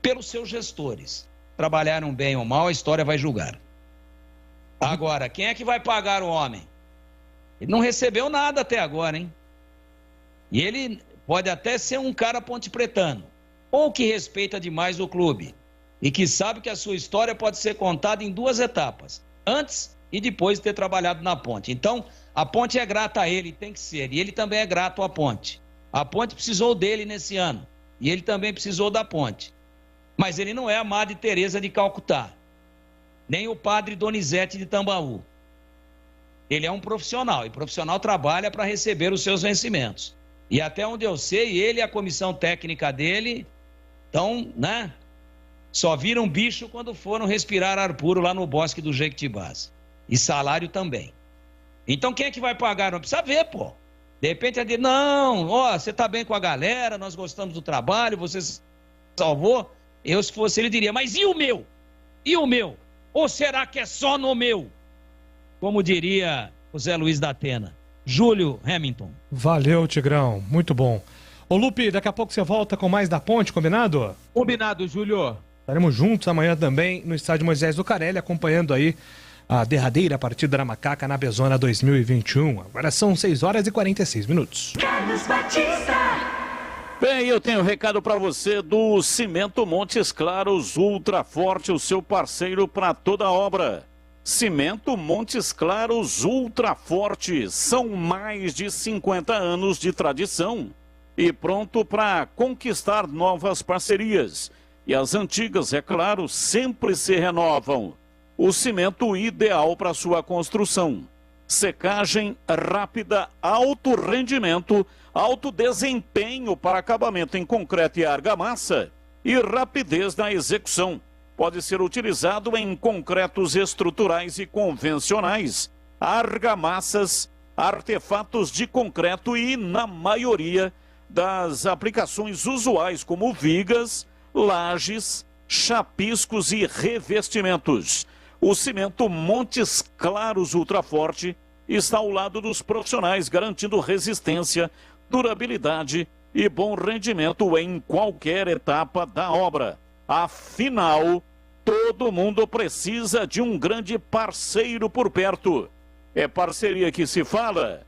pelos seus gestores. trabalharam bem ou mal, a história vai julgar. Agora, quem é que vai pagar o homem? Ele não recebeu nada até agora, hein? E ele pode até ser um cara pontepretano, ou que respeita demais o clube, e que sabe que a sua história pode ser contada em 2 etapas, antes e depois de ter trabalhado na Ponte. Então, a Ponte é grata a ele, tem que ser, e ele também é grato à Ponte. A Ponte precisou dele nesse ano, e ele também precisou da Ponte. Mas ele não é a Madre Teresa de Calcutá, nem o Padre Donizete de Tambaú. Ele é um profissional, e profissional trabalha para receber os seus vencimentos. E até onde eu sei, ele e a comissão técnica dele estão, né? Só viram bicho quando foram respirar ar puro lá no Bosque do Jequitibás. E salário também. Então quem é que vai pagar? Não precisa ver, pô. De repente ele diz, não, ó, você tá bem com a galera, nós gostamos do trabalho, você salvou. Eu, se fosse ele, diria, mas e o meu? E o meu? Ou será que é só no meu? Como diria o Zé Luiz da Atena. Júlio Hamilton. Valeu, Tigrão. Muito bom. Ô, Lupe, daqui a pouco você volta com mais da Ponte, combinado? Combinado, Júlio. Estaremos juntos amanhã também no estádio Moisés Lucarelli, acompanhando aí a derradeira partida da Macaca na Bezona 2021. Agora são 6h46. Carlos Batista. Bem, eu tenho um recado para você do Cimento Montes Claros Ultra Forte, o seu parceiro para toda a obra. Cimento Montes Claros Ultra Forte, são mais de 50 anos de tradição e pronto para conquistar novas parcerias. E as antigas, é claro, sempre se renovam. O cimento ideal para sua construção. Secagem rápida, alto rendimento, alto desempenho para acabamento em concreto e argamassa e rapidez na execução. Pode ser utilizado em concretos estruturais e convencionais, argamassas, artefatos de concreto e, na maioria das aplicações usuais, como vigas, lajes, chapiscos e revestimentos. O cimento Montes Claros Ultra Forte está ao lado dos profissionais, garantindo resistência, durabilidade e bom rendimento em qualquer etapa da obra. Afinal, todo mundo precisa de um grande parceiro por perto. É parceria que se fala?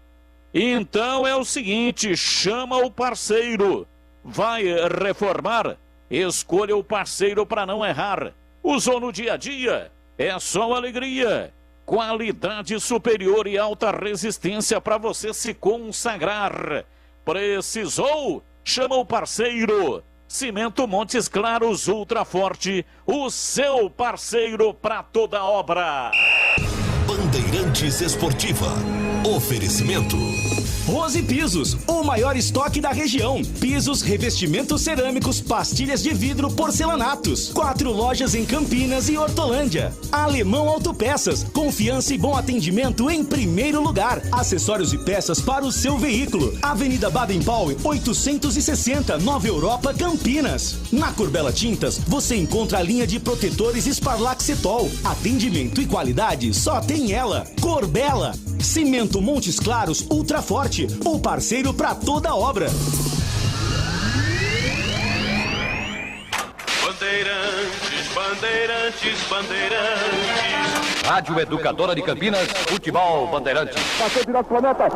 Então é o seguinte, chama o parceiro. Vai reformar? Escolha o parceiro para não errar. Usou no dia a dia? É só alegria. Qualidade superior e alta resistência para você se consagrar. Precisou? Chama o parceiro. Cimento Montes Claros Ultra Forte, o seu parceiro para toda obra. Bandeirantes Esportiva. Oferecimento. Rose Pisos, o maior estoque da região. Pisos, revestimentos cerâmicos, pastilhas de vidro, porcelanatos. 4 lojas em Campinas e Hortolândia. Alemão Autopeças, confiança e bom atendimento em primeiro lugar. Acessórios e peças para o seu veículo. Avenida Baden-Powell, 860, Nova Europa, Campinas. Na Corbella Tintas, você encontra a linha de protetores Sparlaxetol. Atendimento e qualidade só tem ela. Corbella. Cimento Montes Claros Ultra Forte, o parceiro para toda obra. Bandeirantes, Bandeirantes, Bandeirantes. Rádio Educadora de Campinas, Futebol Bandeirantes. Passou direto para a meta.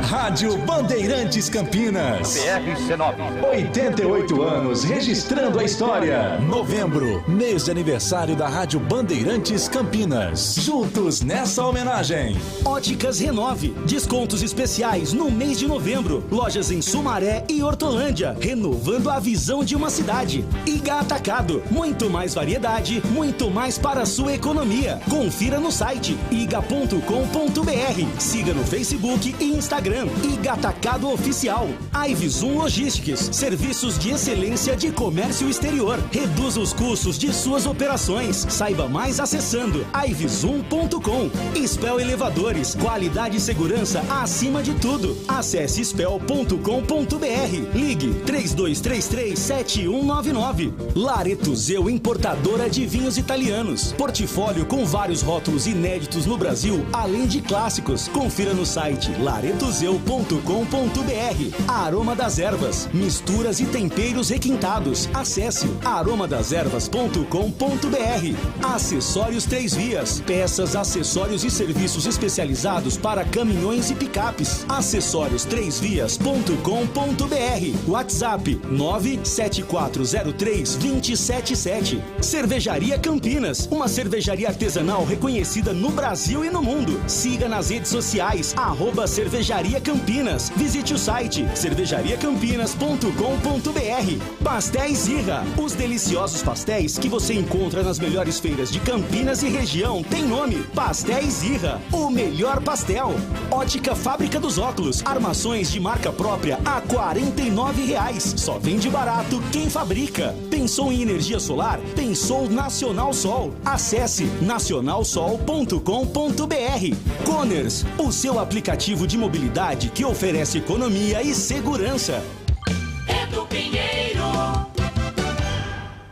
Rádio Bandeirantes Campinas. PRC9. 88 anos registrando a história. Novembro, mês de aniversário da Rádio Bandeirantes Campinas. Juntos nessa homenagem. Óticas Renove. Descontos especiais no mês de novembro. Lojas em Sumaré e Hortolândia. Renovando a visão de uma cidade. Iga Atacado. Muito mais variedade, muito mais para a sua economia. Confira no site iga.com.br. Siga no Facebook e Instagram. Iga Atacado Oficial. Ivzoom Logistics. Serviços de excelência de comércio exterior. Reduza os custos de suas operações. Saiba mais acessando ivzoom.com. Spell Elevadores. Qualidade e segurança acima de tudo. Acesse spell.com.br. Ligue 3233-7199. Laretuzeu Importadora de Vinhos Italianos. Portfólio com vários rótulos inéditos no Brasil, além de clássicos. Confira no site laretuzeu.com.br. Aroma das Ervas, misturas e temperos requintados. Acesse aromadeservas.com.br. Acessórios 3 Vias, peças, acessórios e serviços especializados para caminhões e picapes. Acessórios3vias.com.br. WhatsApp 97403-277. Cervejaria Campinas, uma cervejaria artesanal reconhecida no Brasil e no mundo. Siga nas redes sociais, @Cervejaria Campinas. Visite o site cervejariacampinas.com.br. Pastéis Irra, os deliciosos pastéis que você encontra nas melhores feiras de Campinas e região tem nome: Pastéis Irra, o melhor pastel. Ótica Fábrica dos Óculos, armações de marca própria a R$ 49,00. Só vende barato quem fabrica. Pensou em energia solar? Pensou Nacional Sol. Acesse nacionalsol.com.br. Coners, o seu aplicativo de mobilidade que oferece economia e segurança. Edu Pinheiro.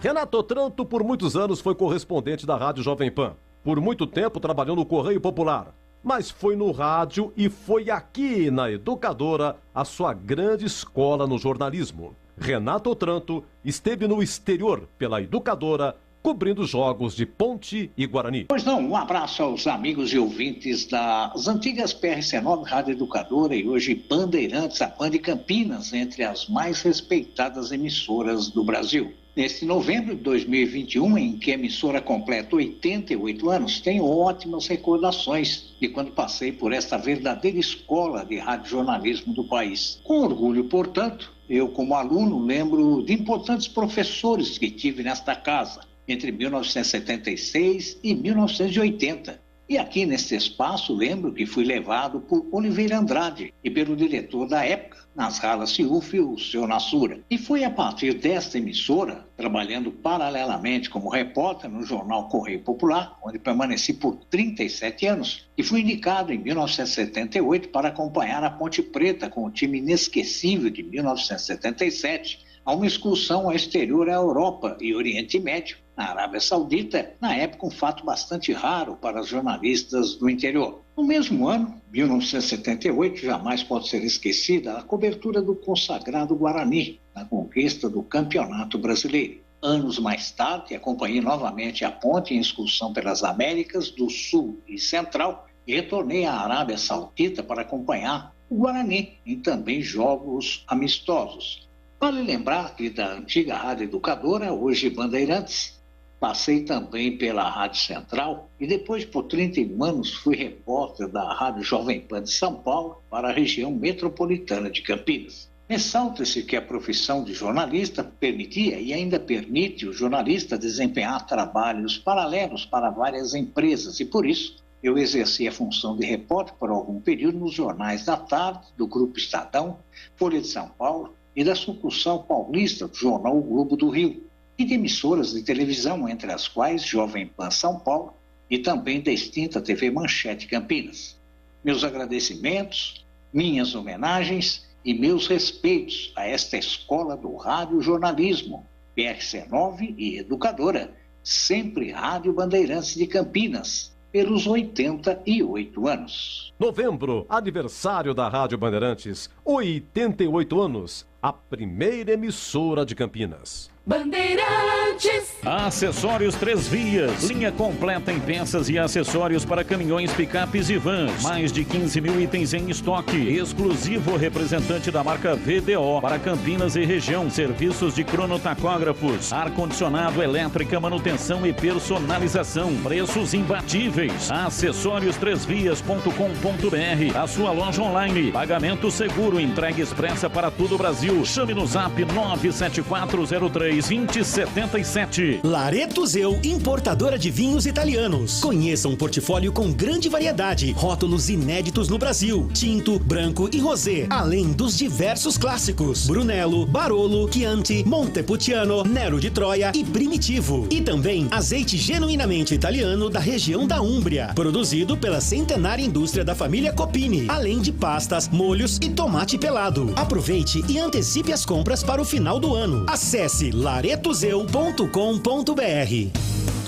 Renato Otranto, por muitos anos, foi correspondente da Rádio Jovem Pan. Por muito tempo trabalhou no Correio Popular. Mas foi no rádio e foi aqui na Educadora a sua grande escola no jornalismo. Renato Otranto esteve no exterior pela Educadora, cobrindo jogos de Ponte e Guarani. Pois não, um abraço aos amigos e ouvintes das antigas PRC9 Rádio Educadora e hoje Bandeirantes, a Band de Campinas, entre as mais respeitadas emissoras do Brasil. Neste novembro de 2021, em que a emissora completa 88 anos, tenho ótimas recordações de quando passei por esta verdadeira escola de radiojornalismo do país. Com orgulho, portanto, eu como aluno lembro de importantes professores que tive nesta casa, entre 1976 e 1980. E aqui neste espaço lembro que fui levado por Oliveira Andrade e pelo diretor da época, Nasrallah Siuf, o seu Nassura. E foi a partir desta emissora, trabalhando paralelamente como repórter no jornal Correio Popular, onde permaneci por 37 anos, e fui indicado em 1978 para acompanhar a Ponte Preta com o time inesquecível de 1977, a uma excursão ao exterior à Europa e Oriente Médio, na Arábia Saudita, na época um fato bastante raro para os jornalistas do interior. No mesmo ano, 1978, jamais pode ser esquecida a cobertura do consagrado Guarani, na conquista do Campeonato Brasileiro. Anos mais tarde, acompanhei novamente a Ponte em excursão pelas Américas do Sul e Central e retornei à Arábia Saudita para acompanhar o Guarani em também jogos amistosos. Vale lembrar que da antiga Rádio Educadora, hoje Bandeirantes, passei também pela Rádio Central e depois, por 31 anos, fui repórter da Rádio Jovem Pan de São Paulo para a região metropolitana de Campinas. Ressalta-se que a profissão de jornalista permitia e ainda permite o jornalista desempenhar trabalhos paralelos para várias empresas e, por isso, eu exerci a função de repórter por algum período nos jornais da tarde, do Grupo Estadão, Folha de São Paulo e da sucursal paulista do jornal O Globo do Rio, e de emissoras de televisão, entre as quais Jovem Pan São Paulo e também da extinta TV Manchete Campinas. Meus agradecimentos, minhas homenagens e meus respeitos a esta escola do radiojornalismo, PRC9 e Educadora, sempre Rádio Bandeirantes de Campinas, pelos 88 anos. Novembro, aniversário da Rádio Bandeirantes, 88 anos, a primeira emissora de Campinas. Bandeirantes. Acessórios 3 Vias. Linha completa em peças e acessórios para caminhões, picapes e vans. Mais de 15 mil itens em estoque. Exclusivo representante da marca VDO para Campinas e região. Serviços de cronotacógrafos, ar-condicionado, elétrica, manutenção e personalização. Preços imbatíveis. Acessórios3vias.com.br. A sua loja online. Pagamento seguro. Entrega expressa para todo o Brasil. Chame no zap 97403-2077. Lareto Zeu, importadora de vinhos italianos. Conheça um portfólio com grande variedade, rótulos inéditos no Brasil, tinto, branco e rosé, além dos diversos clássicos, Brunello, Barolo, Chianti, Montepulciano, Nero de Troia e Primitivo. E também azeite genuinamente italiano da região da Úmbria, produzido pela centenária indústria da família Copini, além de pastas, molhos e tomate pelado. Aproveite e antecipe as compras para o final do ano. Acesse laretozeu.com.br.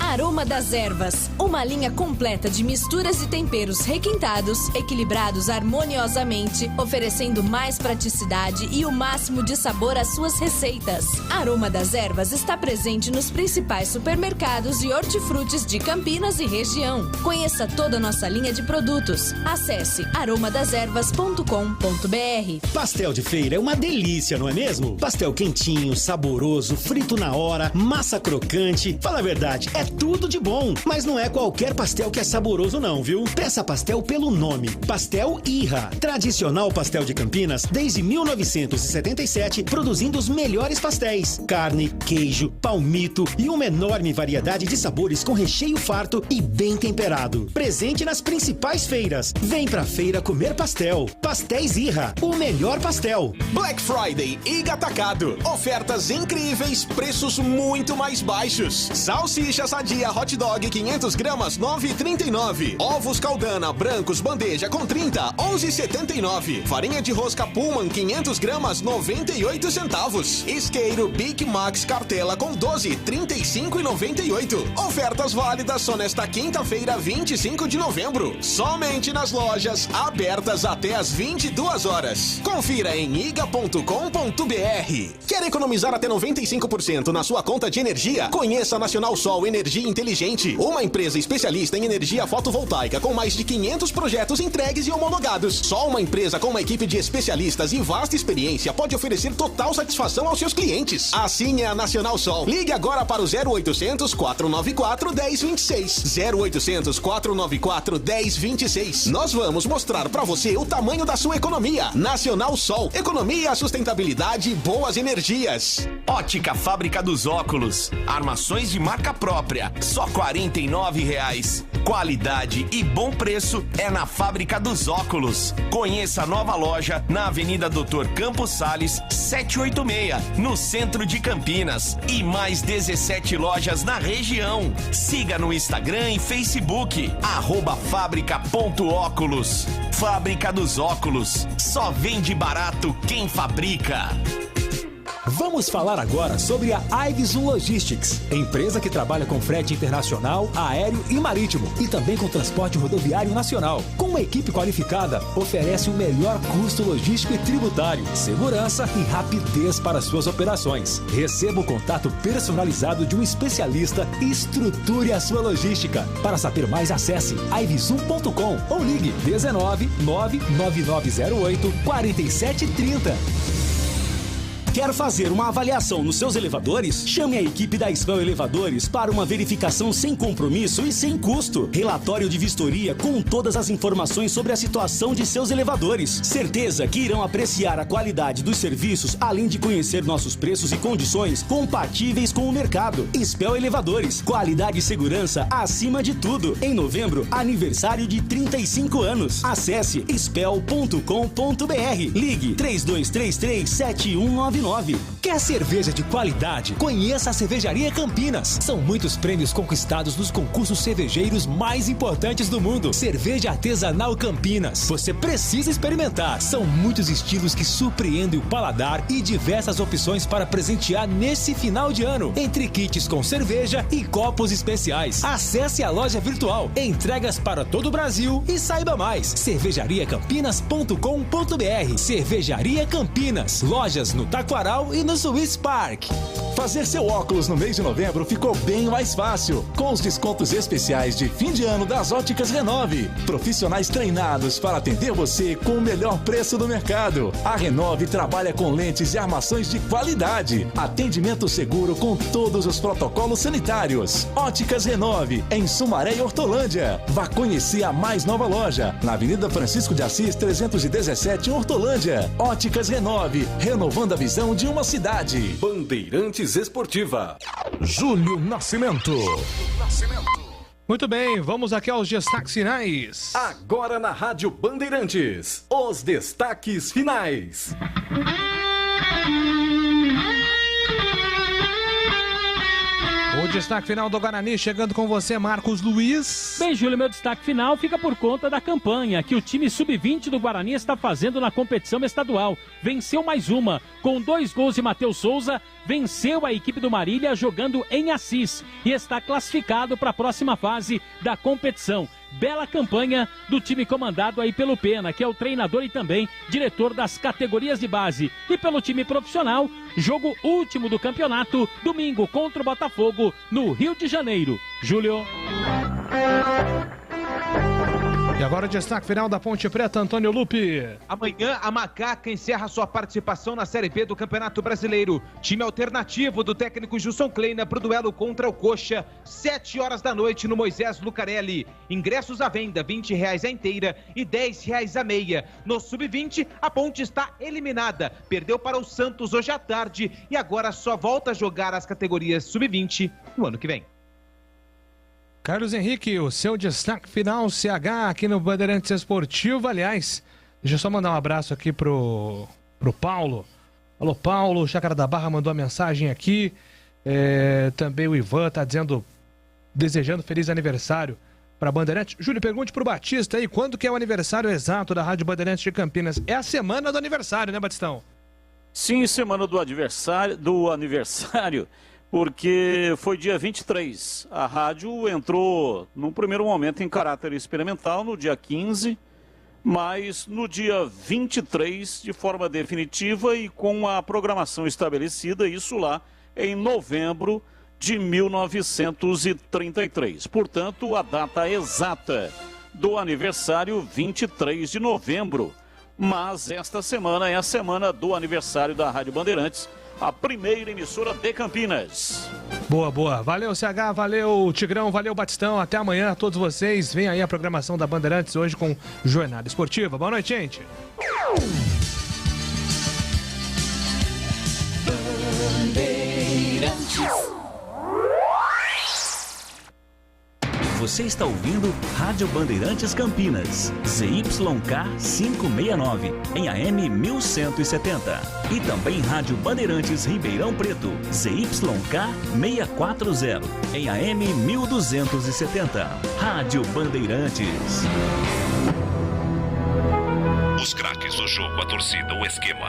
Aroma das Ervas, uma linha completa de misturas e temperos requintados, equilibrados harmoniosamente, oferecendo mais praticidade e o máximo de sabor às suas receitas. Aroma das Ervas está presente nos principais supermercados e hortifrutis de Campinas e região. Conheça toda a nossa linha de produtos. Acesse aromadeservas.com.br. Pastel de feira é uma delícia, não é mesmo? Pastel quentinho, saboroso, frito na hora, massa crocante. Fala a verdade, é tudo de bom. Mas não é qualquer pastel que é saboroso não, viu? Peça pastel pelo nome. Pastel Irra. Tradicional pastel de Campinas desde 1977, produzindo os melhores pastéis. Carne, queijo, palmito e uma enorme variedade de sabores com recheio farto e bem temperado. Presente nas principais feiras. Vem pra feira comer pastel. Pastéis Irra, o melhor pastel. Black Friday Iga Atacado. Ofertas incríveis, preços muito mais baixos. Salsicha sadia hot dog 500 gramas 9,39. Ovos Caldana brancos bandeja com 30 11,79. Farinha de rosca Pullman 500 gramas 98 centavos. Isqueiro Big Max cartela com 12 35,98. Ofertas válidas só nesta quinta-feira 25 de novembro. Somente nas lojas abertas até às 22 horas. Confira em iga.com.br. Quer economizar até 95% na sua conta de energia? Conheça a Nacional Sol Energia Inteligente, uma empresa especialista em energia fotovoltaica com mais de 500 projetos entregues e homologados. Só uma empresa com uma equipe de especialistas e vasta experiência pode oferecer total satisfação aos seus clientes. Assim é a Nacional Sol. Ligue agora para o 0800 494 1026. 0800 494 1026. Nós vamos mostrar para você o tamanho da sua economia. Nacional Sol. Economia, sustentabilidade e boas energias. Ótica Fábrica dos Óculos. Armações de marca própria. Só R$ 49,00. Qualidade e bom preço é na Fábrica dos Óculos. Conheça a nova loja na Avenida Dr. Campos Sales, 786, no centro de Campinas. E mais 17 lojas na região. Siga no Instagram e Facebook, @fábrica.óculos. Fábrica dos Óculos. Só vende barato quem fabrica. Vamos falar agora sobre a Iveson Logistics, empresa que trabalha com frete internacional, aéreo e marítimo e também com transporte rodoviário nacional. Com uma equipe qualificada, oferece o melhor custo logístico e tributário, segurança e rapidez para suas operações. Receba o contato personalizado de um especialista e estruture a sua logística. Para saber mais, acesse iveson.com ou ligue 19 99908 4730. Quer fazer uma avaliação nos seus elevadores? Chame a equipe da Spell Elevadores para uma verificação sem compromisso e sem custo. Relatório de vistoria com todas as informações sobre a situação de seus elevadores. Certeza que irão apreciar a qualidade dos serviços, além de conhecer nossos preços e condições compatíveis com o mercado. Spell Elevadores, qualidade e segurança acima de tudo. Em novembro, aniversário de 35 anos. Acesse spell.com.br. Ligue 3233-7199. Quer cerveja de qualidade? Conheça a Cervejaria Campinas. São muitos prêmios conquistados nos concursos cervejeiros mais importantes do mundo. Cerveja Artesanal Campinas. Você precisa experimentar. São muitos estilos que surpreendem o paladar e diversas opções para presentear nesse final de ano, entre kits com cerveja e copos especiais. Acesse a loja virtual, entregas para todo o Brasil e saiba mais. cervejariacampinas.com.br. Cervejaria Campinas. Lojas no Taquaral e no Swiss Park. Fazer seu óculos no mês de novembro ficou bem mais fácil, com os descontos especiais de fim de ano das Óticas Renove. Profissionais treinados para atender você com o melhor preço do mercado. A Renove trabalha com lentes e armações de qualidade. Atendimento seguro com todos os protocolos sanitários. Óticas Renove, em Sumaré e Hortolândia. Vá conhecer a mais nova loja, na Avenida Francisco de Assis, 317, em Hortolândia. Óticas Renove, renovando a visão de uma cidade. Bandeirantes Esportiva. Júlio Nascimento. Muito bem, vamos aqui aos destaques finais. Agora na Rádio Bandeirantes, os destaques finais. O destaque final do Guarani chegando com você, Marcos Luiz. Bem, Júlio, meu destaque final fica por conta da campanha que o time sub-20 do Guarani está fazendo na competição estadual. Venceu mais uma, com 2 gols de Matheus Souza, venceu a equipe do Marília jogando em Assis e está classificado para a próxima fase da competição. Bela campanha do time comandado aí pelo Pena, que é o treinador e também diretor das categorias de base. E pelo time profissional, jogo último do campeonato, domingo contra o Botafogo, no Rio de Janeiro. Júlio. E agora o destaque final da Ponte Preta, Antônio Lupe. Amanhã a Macaca encerra sua participação na Série B do Campeonato Brasileiro. Time alternativo do técnico Gilson Kleina para o duelo contra o Coxa, 7h da noite no Moisés Lucarelli. Ingressos à venda, R$20 a inteira e R$10 a meia. No Sub-20, a Ponte está eliminada. Perdeu para o Santos hoje à tarde e agora só volta a jogar as categorias Sub-20 no ano que vem. Carlos Henrique, o seu destaque final, CH, aqui no Bandeirantes Esportivo. Aliás, deixa eu só mandar um abraço aqui pro Paulo. Alô, Paulo, o Chácara da Barra mandou uma mensagem aqui. Também o Ivan tá desejando feliz aniversário para Bandeirantes. Júlio, pergunte pro Batista aí, quando que é o aniversário exato da Rádio Bandeirantes de Campinas? É a semana do aniversário, né, Batistão? Sim, semana do aniversário. Porque foi dia 23. A rádio entrou, num primeiro momento, em caráter experimental, no dia 15, mas no dia 23, de forma definitiva e com a programação estabelecida, isso lá em novembro de 1933. Portanto, a data exata do aniversário, 23 de novembro. Mas esta semana é a semana do aniversário da Rádio Bandeirantes, a primeira emissora de Campinas. Boa, boa. Valeu, CH, valeu, Tigrão, valeu, Batistão. Até amanhã a todos vocês. Vem aí a programação da Bandeirantes hoje com Jornada Esportiva. Boa noite, gente. Você está ouvindo Rádio Bandeirantes Campinas, ZYK 569, em AM 1170. E também Rádio Bandeirantes Ribeirão Preto, ZYK 640, em AM 1270. Rádio Bandeirantes. Os craques do jogo, a torcida, o esquema.